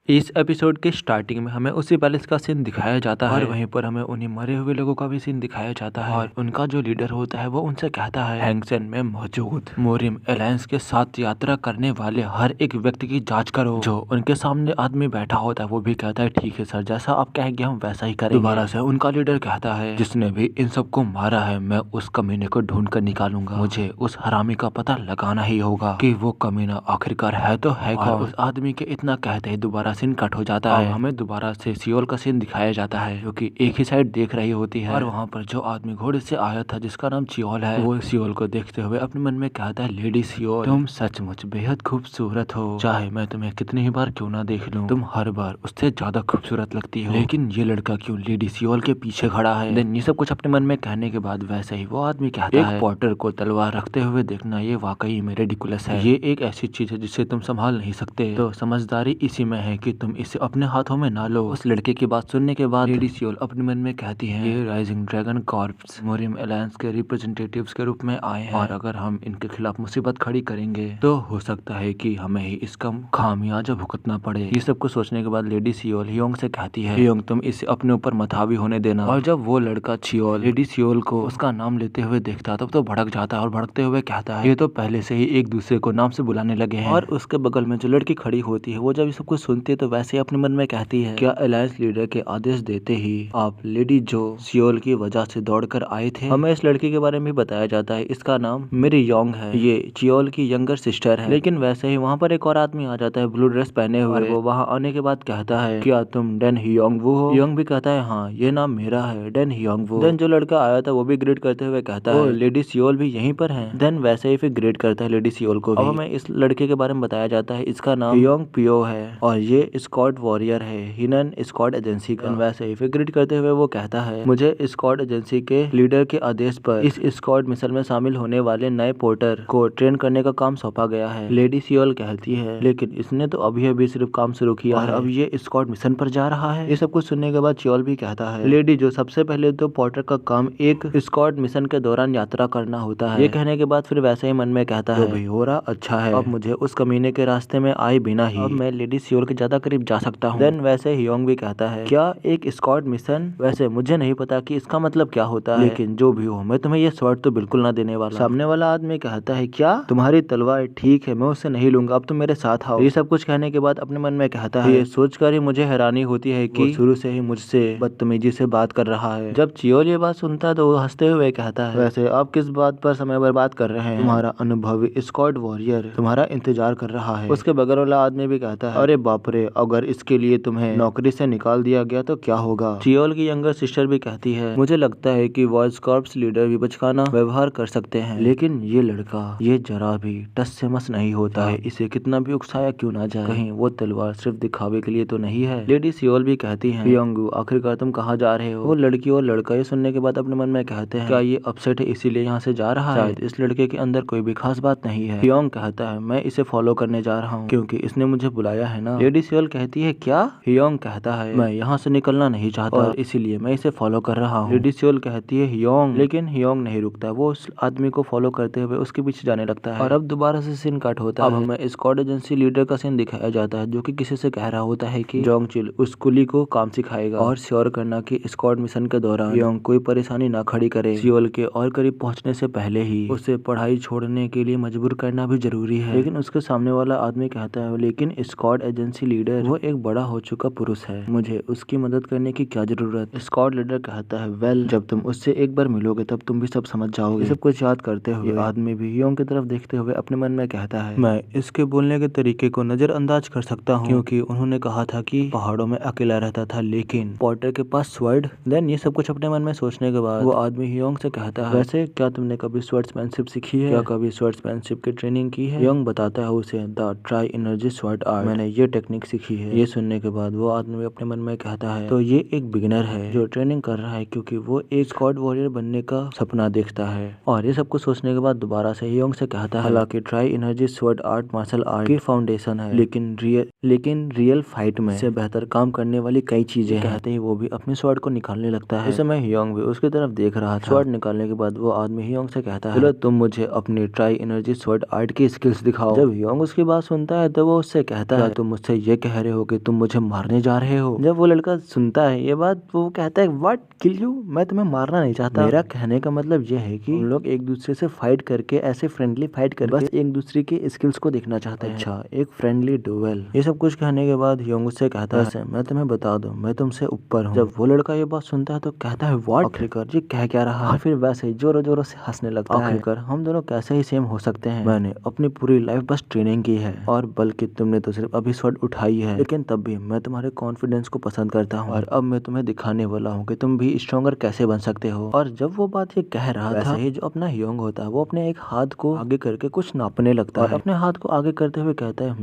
Speaker 1: इस एपिसोड के स्टार्टिंग में हमें उसी पैलेस का सीन दिखाया जाता है और वहीं पर हमें उन्हीं मरे हुए लोगों का भी सीन दिखाया जाता है। और उनका जो लीडर होता है वो उनसे कहता है हैंगसेन में मौजूद मुरिम एलायंस के साथ यात्रा करने वाले हर एक व्यक्ति की जांच करो। जो उनके सामने आदमी बैठा होता है वो भी कहता है ठीक है सर, जैसा आप कहेंगे हम वैसा ही करेंगे। दोबारा से उनका लीडर कहता है जिसने भी इन सबको मारा है मैं उस कमीने को ढूंढ कर निकालूंगा, मुझे उस हरामी का पता लगाना ही होगा कि वो कमीना आखिरकार है तो है कौन। उस आदमी के इतना कहते ही दोबारा सीन कट हो जाता है। हमें दोबारा से सियोल का सीन दिखाया जाता है जो कि एक ही साइड देख रही होती है। और वहाँ पर जो आदमी घोड़े से आया था जिसका नाम चियोल है वो सियोल को देखते हुए अपने मन में कहता है लेडी सियोल तुम सचमुच बेहद खूबसूरत हो, चाहे मैं तुम्हें कितनी ही बार क्यों ना देख लूं, तुम हर बार उससे ज्यादा खूबसूरत लगती हो। लेकिन ये लड़का क्यों लेडी सियोल के पीछे खड़ा है। देन ये सब कुछ अपने मन में कहने के बाद वैसे ही वो आदमी कहता है पॉटर को तलवार रखते हुए देखना ये वाकई में रिडिकुलस है, ये एक ऐसी चीज है जिसे तुम संभाल नहीं सकते, तो समझदारी इसी में है कि तुम इसे अपने हाथों में ना लो। उस लड़के की बात सुनने के बाद लेडी सियोल अपने मन में कहती है ये राइजिंग ड्रैगन कॉर्प्स मुरिम एलायंस के रिप्रेजेंटेटिव्स के रूप में आए हैं और अगर हम इनके खिलाफ मुसीबत खड़ी करेंगे तो हो सकता है कि हमें ही इसका खामियाजा भुगतना पड़े। ये सब कुछ सोचने के बाद लेडी सियोल हियोंग से कहती है हियोंग तुम इसे अपने ऊपर मत हावी होने देना। और जब वो लड़का चियोल लेडी सियोल को उसका नाम लेते हुए देखता तब तो भड़क जाता है और भड़कते हुए कहता है ये तो पहले से ही एक दूसरे को नाम से बुलाने लगे हैं। और उसके बगल में जो लड़की खड़ी होती है वो जब ये सब कुछ सुनती है तो वैसे ही अपने मन में कहती है क्या अलायंस लीडर के आदेश देते ही आप लेडी जो सियोल की वजह से दौड़कर आए थे। हमें इस लड़की के बारे में बताया जाता है इसका नाम मेरी योंग है, ये चियोल की यंगर सिस्टर है। लेकिन वैसे ही वहाँ पर एक और आदमी आ जाता है ब्लू ड्रेस पहने हुए और वो वहाँ आने के बाद कहता है क्या तुम डेन हियोंग वो हो। योंग भी कहता है हाँ ये नाम मेरा है डेन हियोंग वो। देन जो लड़का आया था वो भी ग्रेड करते हुए कहता है लेडी सियोल भी यहीं पर है। देन वैसे ही फिर ग्रेड करता है लेडी सियोल को। अब हमें इस लड़के के बारे में बताया जाता है इसका नाम हियोंग पियो है और ये स्कॉट वॉरियर है हिनन स्कॉट एजेंसी का। वैसे ही फिर ग्रेड करते हुए वो कहता है मुझे स्कॉट एजेंसी के लीडर के आदेश पर इस स्कॉट मिशन में शामिल होने वाले नए पोर्टर को ट्रेन करने का काम सौंपा गया है। लेडी सियोल कहती है लेकिन इसने तो अभी अभी सिर्फ काम शुरू किया और अब ये स्कॉट मिशन पर जा रहा है। ये सब कुछ सुनने के बाद चियोल भी कहता है लेडी जो सबसे पहले तो पोर्टर का काम एक स्कॉट मिशन के दौरान यात्रा करना होता है। ये कहने के बाद फिर वैसे ही मन में कहता है भाई हो रहा अच्छा है, अब मुझे उस कमीने के रास्ते में आए बिना ही अब मैं लेडी सियोल के ज्यादा करीब जा सकता हूँ। देन वैसे हियोंग भी कहता है क्या एक स्कॉट मिशन, वैसे मुझे नहीं पता कि इसका मतलब क्या होता है लेकिन जो भी हो मैं तुम्हें ये स्वॉर्ड तो बिल्कुल ना देने वाला। सामने वाला आदमी कहता है क्या तुम्हारी तलवार, ठीक है मैं उससे नहीं लूंगा, अब तुम मेरे साथ आओ। ये सब कुछ कहने के बाद अपने मन में कहता है ये सोचकर ही मुझे हैरानी होती है कि शुरू से ही मुझसे बदतमीजी से बात कर रहा है। जब चियोल ये बात सुनता है तो वो हंसते हुए कहता है वैसे आप किस बात पर समय बर्बाद कर रहे हैं, तुम्हारा अनुभवी स्कॉट वॉरियर तुम्हारा इंतजार कर रहा है। उसके बगल वाला आदमी भी कहता है अरे बाप रे अरे अगर इसके लिए तुम्हें नौकरी से निकाल दिया गया तो क्या होगा। सियोल की यंगर सिस्टर भी कहती है, मुझे लगता है कि वॉइस कॉर्प्स लीडर भी बचकाना व्यवहार कर सकते हैं, लेकिन ये लड़का ये जरा भी टस से मस नहीं होता है, इसे कितना भी उकसाया क्यों ना जाए, कहीं वो तलवार सिर्फ दिखावे के लिए तो नहीं है। लेडी सियोल भी कहती है, योंगू आखिरकार तुम कहाँ जा रहे हो। वो लड़की और लड़का ये सुनने के बाद अपने मन में कहते हैं, क्या ये अपसेट है इसीलिए यहाँ से जा रहा है। शायद इस लड़के के अंदर कोई भी खास बात नहीं है। योंग कहता है, मैं इसे फॉलो करने जा रहा हूँ क्योंकि इसने मुझे बुलाया है ना। लेडी सियोल कहती है, क्या। योंग कहता है, मैं यहाँ से निकलना नहीं चाहता और इसीलिए मैं इसे फॉलो कर रहा हूँ। लेडी सियोल कहती है, योंग, लेकिन योंग नहीं रुकता। वो उस आदमी को फॉलो करते हुए उसके पीछे जाने लगता है और अब दोबारा से सीन कट होता है। अब हमें स्क्वाड एजेंसी लीडर का सीन दिखाया जाता है जो कि किसी से कह रहा होता है कि जोंग चिल उस कुली को काम सिखाएगा और श्योर करना कि स्क्वाड मिशन के दौरान योंग कोई परेशानी ना खड़ी करे। सियोल के और करीब पहुंचने से पहले ही उसे पढ़ाई छोड़ने के लिए मजबूर करना भी जरूरी है, लेकिन उसके सामने वाला आदमी कहता है, लेकिन स्क्वाड एजेंसी लीडर वो एक बड़ा हो चुका पुरुष है, मुझे उसकी मदद करने की क्या जरूरत। स्क्वाड लीडर कहता है, वेल जब तुम उससे एक बार मिलोगे तब तुम भी सब समझ जाओगे। सब कुछ याद करते हुए आदमी भी योंग की तरफ देखते हुए अपने मन में कहता है, मैं इसके बोलने के तरीके को नजरअंदाज कर सकता हूँ क्योंकि उन्होंने कहा था कि पहाड़ों में अकेला रहता था, लेकिन पॉटर के पास स्वर्ड। देन ये सब कुछ अपने मन में सोचने के बाद वो आदमी योंग से कहता है, वैसे क्या तुमने कभी स्वर्ड्समैनशिप सीखी है, क्या कभी स्वर्ड्समैनशिप की ट्रेनिंग की है। योंग बताता है उसे, the try energy sword art, मैंने ये टेक्निक सीखी है। ये सुनने के बाद वो आदमी अपने मन में कहता है, तो ये एक बिगिनर है जो ट्रेनिंग कर रहा है क्योंकि वो एक स्क्वाड वॉरियर बनने का सपना देखता है। और ये सब कुछ सोचने के बाद दोबारा से योंग से कहता है, हालांकि tri energy sword art martial art की फाउंडेशन है, लेकिन रियल फाइट में से बेहतर काम करने वाली कई चीजें हैं। कहते ही वो भी अपने स्वॉर्ड को निकालने लगता है। इस समय योंग भी उसकी तरफ देख रहा था। स्वॉर्ड निकालने के बाद वो आदमी योंग से कहता है, चलो तुम मुझे अपनी ट्राई एनर्जी स्वॉर्ड आर्ट की स्किल्स दिखाओ। जब योंग उसकी बात सुनता है तो वो उससे कहता है, तुम मुझसे ये कह रहे हो कि तुम मुझे मारने जा रहे हो। जब वो लड़का सुनता है ये बात वो कहता है, व्हाट, किल यू, मैं तुम्हें मारना नहीं चाहता। मेरा कहने का मतलब ये है कि हम लोग एक दूसरे से फाइट करके ऐसे फ्रेंडली फाइट करके बस एक दूसरे की स्किल्स को देखना चाहते हैं। अच्छा, एक फ्रेंडली डुएल। ये सब कुछ कहने के बाद योंग उससे कहता है, मैं तुम्हें बता दूं, मैं तुमसे ऊपर हूँ। जब वो लड़का ये बात सुनता है तो कहता है, व्हाट, आखिरकार ये कह क्या रहा है। फिर वैसे ही जोरों जोरों से हंसने लगता है। आखिरकार हम दोनों कैसे ही सेम हो सकते हैं। मैंने अपनी पूरी लाइफ बस ट्रेनिंग की है और बल्कि तुमने तो सिर्फ अभी स्वॉर्ड उठाई है, लेकिन तब भी मैं तुम्हारे कॉन्फिडेंस को पसंद करता हूँ और अब मैं तुम्हें दिखाने वाला हूँ कि तुम भी स्ट्रॉन्गर कैसे बन सकते हो। और जब वो बात ये कह रहा था, ही जो अपना योंग होता है वो अपने एक हाथ को आगे करके कुछ नापने लगता है। अपने हाथ को आगे करते हुए कहता है,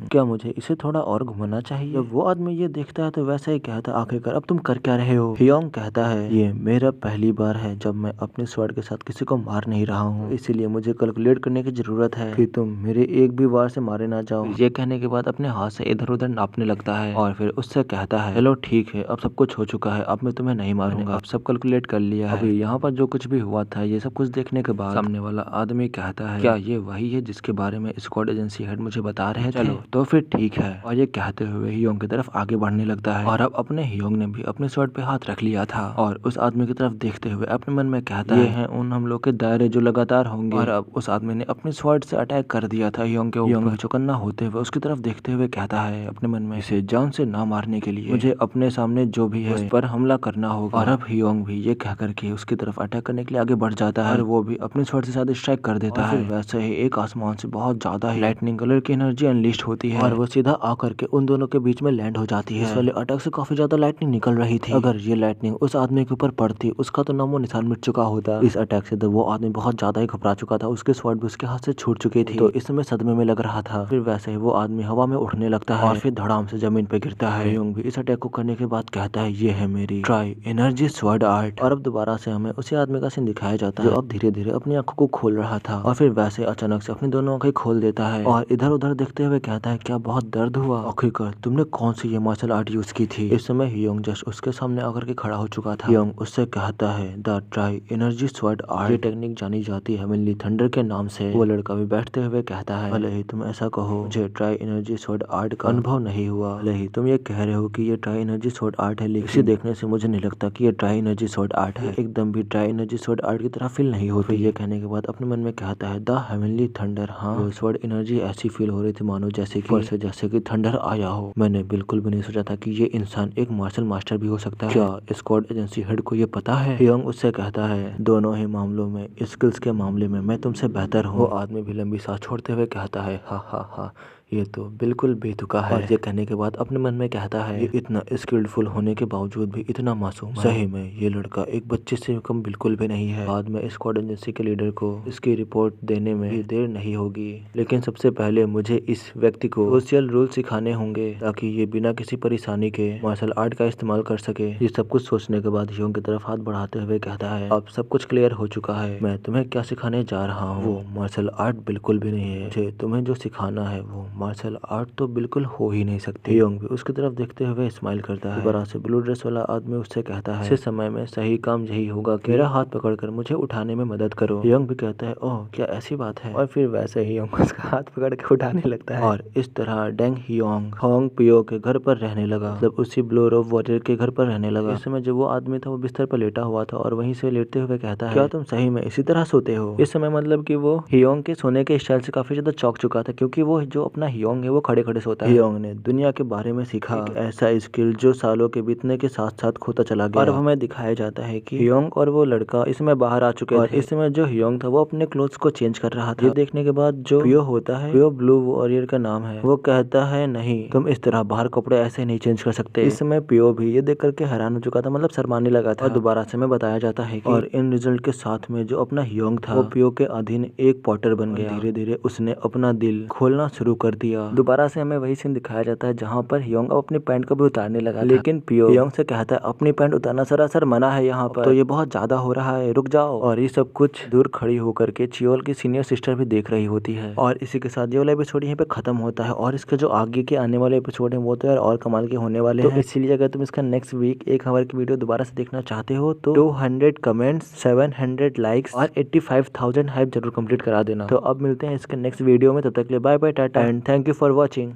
Speaker 1: क्या मुझे इसे थोड़ा और घुमाना चाहिए। जब वो आदमी ये देखता है तो वैसे ही कहता है, आखिरकार अब तुम कर क्या रहे हो। योंग कहता है, ये मेरा पहली बार है जब मैं अपने स्वॉर्ड के साथ किसी को मार नहीं रहा हूँ, इसीलिए मुझे कैलकुलेट करने की जरूरत है कि तुम मेरे एक भी वार से मारे ना जाओ। ये कहने के बाद अपने हाथ से इधर उधर नापने लगता है और फिर उससे कहता है, चलो ठीक है, अब सब कुछ हो चुका है, अब मैं तुम्हें नहीं मारूंगा, अब सब कैलकुलेट कर लिया है। अभी यहाँ पर जो कुछ भी हुआ था ये सब कुछ देखने के बाद सामने वाला आदमी कहता है, क्या ये वही है जिसके बारे में स्क्वाड एजेंसी हेड मुझे बता रहे थे। चलो तो फिर ठीक है। और ये कहते हुए योंग की तरफ आगे बढ़ने लगता है और अब अपने योंग ने भी अपने स्वॉर्ड पे हाथ रख लिया था और उस आदमी की तरफ देखते हुए अपने मन में कहता है, ये हैं उन हमलों के दायरे जो लगातार होंगे। और अब उस आदमी ने अपने स्वॉर्ड से अटैक कर दिया था योंग के ऊपर। योंग चौकन्ना होते हुए उसकी तरफ देखते हुए कहता है अपने मन में, इसे जान से ना मारने के लिए मुझे अपने सामने जो भी है उस पर हमला करना होगा। और अब योंग भी ये कह करके उसकी तरफ अटैक करने के लिए आगे बढ़ जाता है और वो भी अपने स्वॉर्ड से साथ स्ट्राइक कर देता है। वैसे ही एक आसमान से बहुत ज्यादा ही लाइटनिंग कलर की एनर्जी अनलिस्ट होती है और वो सीधा आकर के उन दोनों के बीच में लैंड हो जाती है। इस वाले अटैक से काफी ज्यादा लाइटनिंग निकल रही थी। अगर ये लाइटनिंग उस आदमी के ऊपर पड़ती उसका तो नामो निशान मिट चुका होता। इस अटैक से तो वो आदमी बहुत ज्यादा ही घबरा चुका था, उसके स्वॉर्ड भी उसके हाथ से छूट चुकी थी, तो इस समय सदमे में लग रहा था। फिर वैसे ही वो आदमी हवा में उठने लगता है और फिर धड़ाम से जमीन पे गिरता है। योंग भी इस अटैक को करने के बाद कहता है, ये है मेरी ट्राई एनर्जी स्वॉर्ड आर्ट। और अब दोबारा से हमें उसी आदमी का सीन दिखाया जाता है जो अब धीरे धीरे अपनी आंखों को खोल रहा था और फिर वैसे अचानक से अपनी दोनों आंखें खोल देता है और इधर उधर देखते हुए कहता है, क्या बहुत दर्द हुआ। आखिरकार तुमने कौन सी ये मार्शल आर्ट यूज की थी। इस समय योंग जस्ट उसके सामने आकर के खड़ा हो चुका था। योंग उससे कहता है, the try energy sword art, ये टेक्निक जानी जाती है हेवनली थंडर के नाम से। वो लड़का भी बैठते हुए कहता है, भले ही तुम ऐसा कहो, मुझे ट्राई एनर्जी स्वॉर्ड आर्ट का अनुभव नहीं हुआ। भले ही तुम ये कह रहे हो कि ये ट्राई एनर्जी स्वॉर्ड आर्ट है, लेकिन इसे देखने से मुझे नहीं लगता कि ये ट्राई एनर्जी स्वॉर्ड आर्ट है। एकदम भी ट्राई एनर्जी स्वॉर्ड आर्ट की तरह फील नहीं होती। ये कहने के बाद अपने मन में कहता है, द हेवनली थंडर। हाँ, वो स्वॉर्ड एनर्जी ऐसी फील हो रही थी मानो जैसे कि थंडर आया हो। मैंने बिल्कुल भी नहीं सोचा था कि ये इंसान एक मार्शल मास्टर भी हो सकता है। क्या स्क्वाड एजेंसी हेड को ये पता है। योंग उससे कहता है, दोनों ही मामलों में, स्किल्स के मामले में मैं तुमसे बेहतर हूँ। वो आदमी भी लंबी सांस छोड़ते हुए कहता है, हा हा हा, ये तो बिल्कुल बेतुका है। और ये कहने के बाद अपने मन में कहता है, ये इतना स्किल्डफुल होने के बावजूद भी इतना मासूम है। सही में ये लड़का एक बच्चे से कम बिल्कुल भी नहीं है। बाद में स्क्वाड एजेंसी के लीडर को इसकी रिपोर्ट देने में भी देर नहीं होगी, लेकिन सबसे पहले मुझे इस व्यक्ति को सोशल रूल सिखाने होंगे ताकि ये बिना किसी परेशानी के मार्शल आर्ट का इस्तेमाल कर सके। ये सब कुछ सोचने के बाद ह्योंग की तरफ हाथ बढ़ाते हुए कहता है, अब सब कुछ क्लियर हो चुका है। मैं तुम्हें क्या सिखाने जा रहा हूँ वो मार्शल आर्ट बिल्कुल भी नहीं है। मुझे तुम्हें जो सिखाना है वो मार्शल आर्ट तो बिल्कुल हो ही नहीं सकती। ह्योंग भी उसकी तरफ देखते हुए स्माइल करता है। दोबारा से ब्लू ड्रेस वाला आदमी उससे कहता है, ऐसे समय में सही काम यही होगा कि मेरा हाथ पकड़कर मुझे उठाने में मदद करो। ह्योंग भी कहता है, ओह क्या ऐसी बात है, और फिर वैसे ही ह्योंग उसका हाथ पकड़ के उठाने लगता है। और इस तरह डेंग ह्योंग होंग पियो के घर पर रहने लगा, मतलब उसी ब्लू रोब वॉरियर के घर पर रहने लगा। इस समय जो वो आदमी था वो बिस्तर पर लेटा हुआ था और वहीं से लेटते हुए कहता है, क्या तुम सही में इसी तरह सोते हो? इस समय मतलब कि वो ह्योंग के सोने के स्टाइल से काफी ज्यादा चौंक चुका था, क्योंकि वो जो अपना ह्योंग है वो खड़े खड़े सोता है। ह्योंग ने दुनिया के बारे में सीखा, एक ऐसा स्किल जो सालों के बीतने के साथ साथ खोता चला गया। और अब हमें दिखाया जाता है कि ह्योंग और वो लड़का इसमें बाहर आ चुके थे। इस समय जो ह्योंग था वो अपने क्लोथ्स को चेंज कर रहा था। ये देखने के बाद जो पियो होता है, पियो ब्लू वॉरियर का नाम है, वो कहता है, नहीं तुम इस तरह बाहर कपड़े ऐसे नहीं चेंज कर सकते। इस समय पियो भी ये देख करके हैरान हो चुका था, मतलब शर्माने लगा था। और दोबारा से हमें बताया जाता है कि और इन रिजल्ट के साथ में जो अपना ह्योंग था वो पियो के अधीन एक पॉटर बन गया। धीरे धीरे उसने अपना दिल खोलना शुरू कर दिया। दोबारा से हमें वही सीन दिखाया जाता है जहाँ पर ह्योंग अब अपनी पैंट को भी उतारने लगा, लेकिन पियो ह्योंग से कहता है, अपनी पैंट उतारना सरासर मना है यहाँ पर, तो ये बहुत ज्यादा हो रहा है, रुक जाओ। और ये सब कुछ दूर खड़ी होकर के चियोल की सीनियर सिस्टर भी देख रही होती है। और इसी के साथ ये वाला एपिसोड यहीं पे खत्म होता है। और इसके जो आगे के आने वाले एपिसोड है वो तो यार और कमाल के होने वाले हैं। इसलिए अगर तुम इसका नेक्स्ट वीक 1 आवर की वीडियो दोबारा से देखना चाहते हो तो 200 कमेंट्स, 700 लाइक्स और 85,000 हाइप जरूर कंप्लीट करा देना। तो अब मिलते हैं इसके नेक्स्ट वीडियो में, तब तक के लिए bye bye, tata and thank you for watching.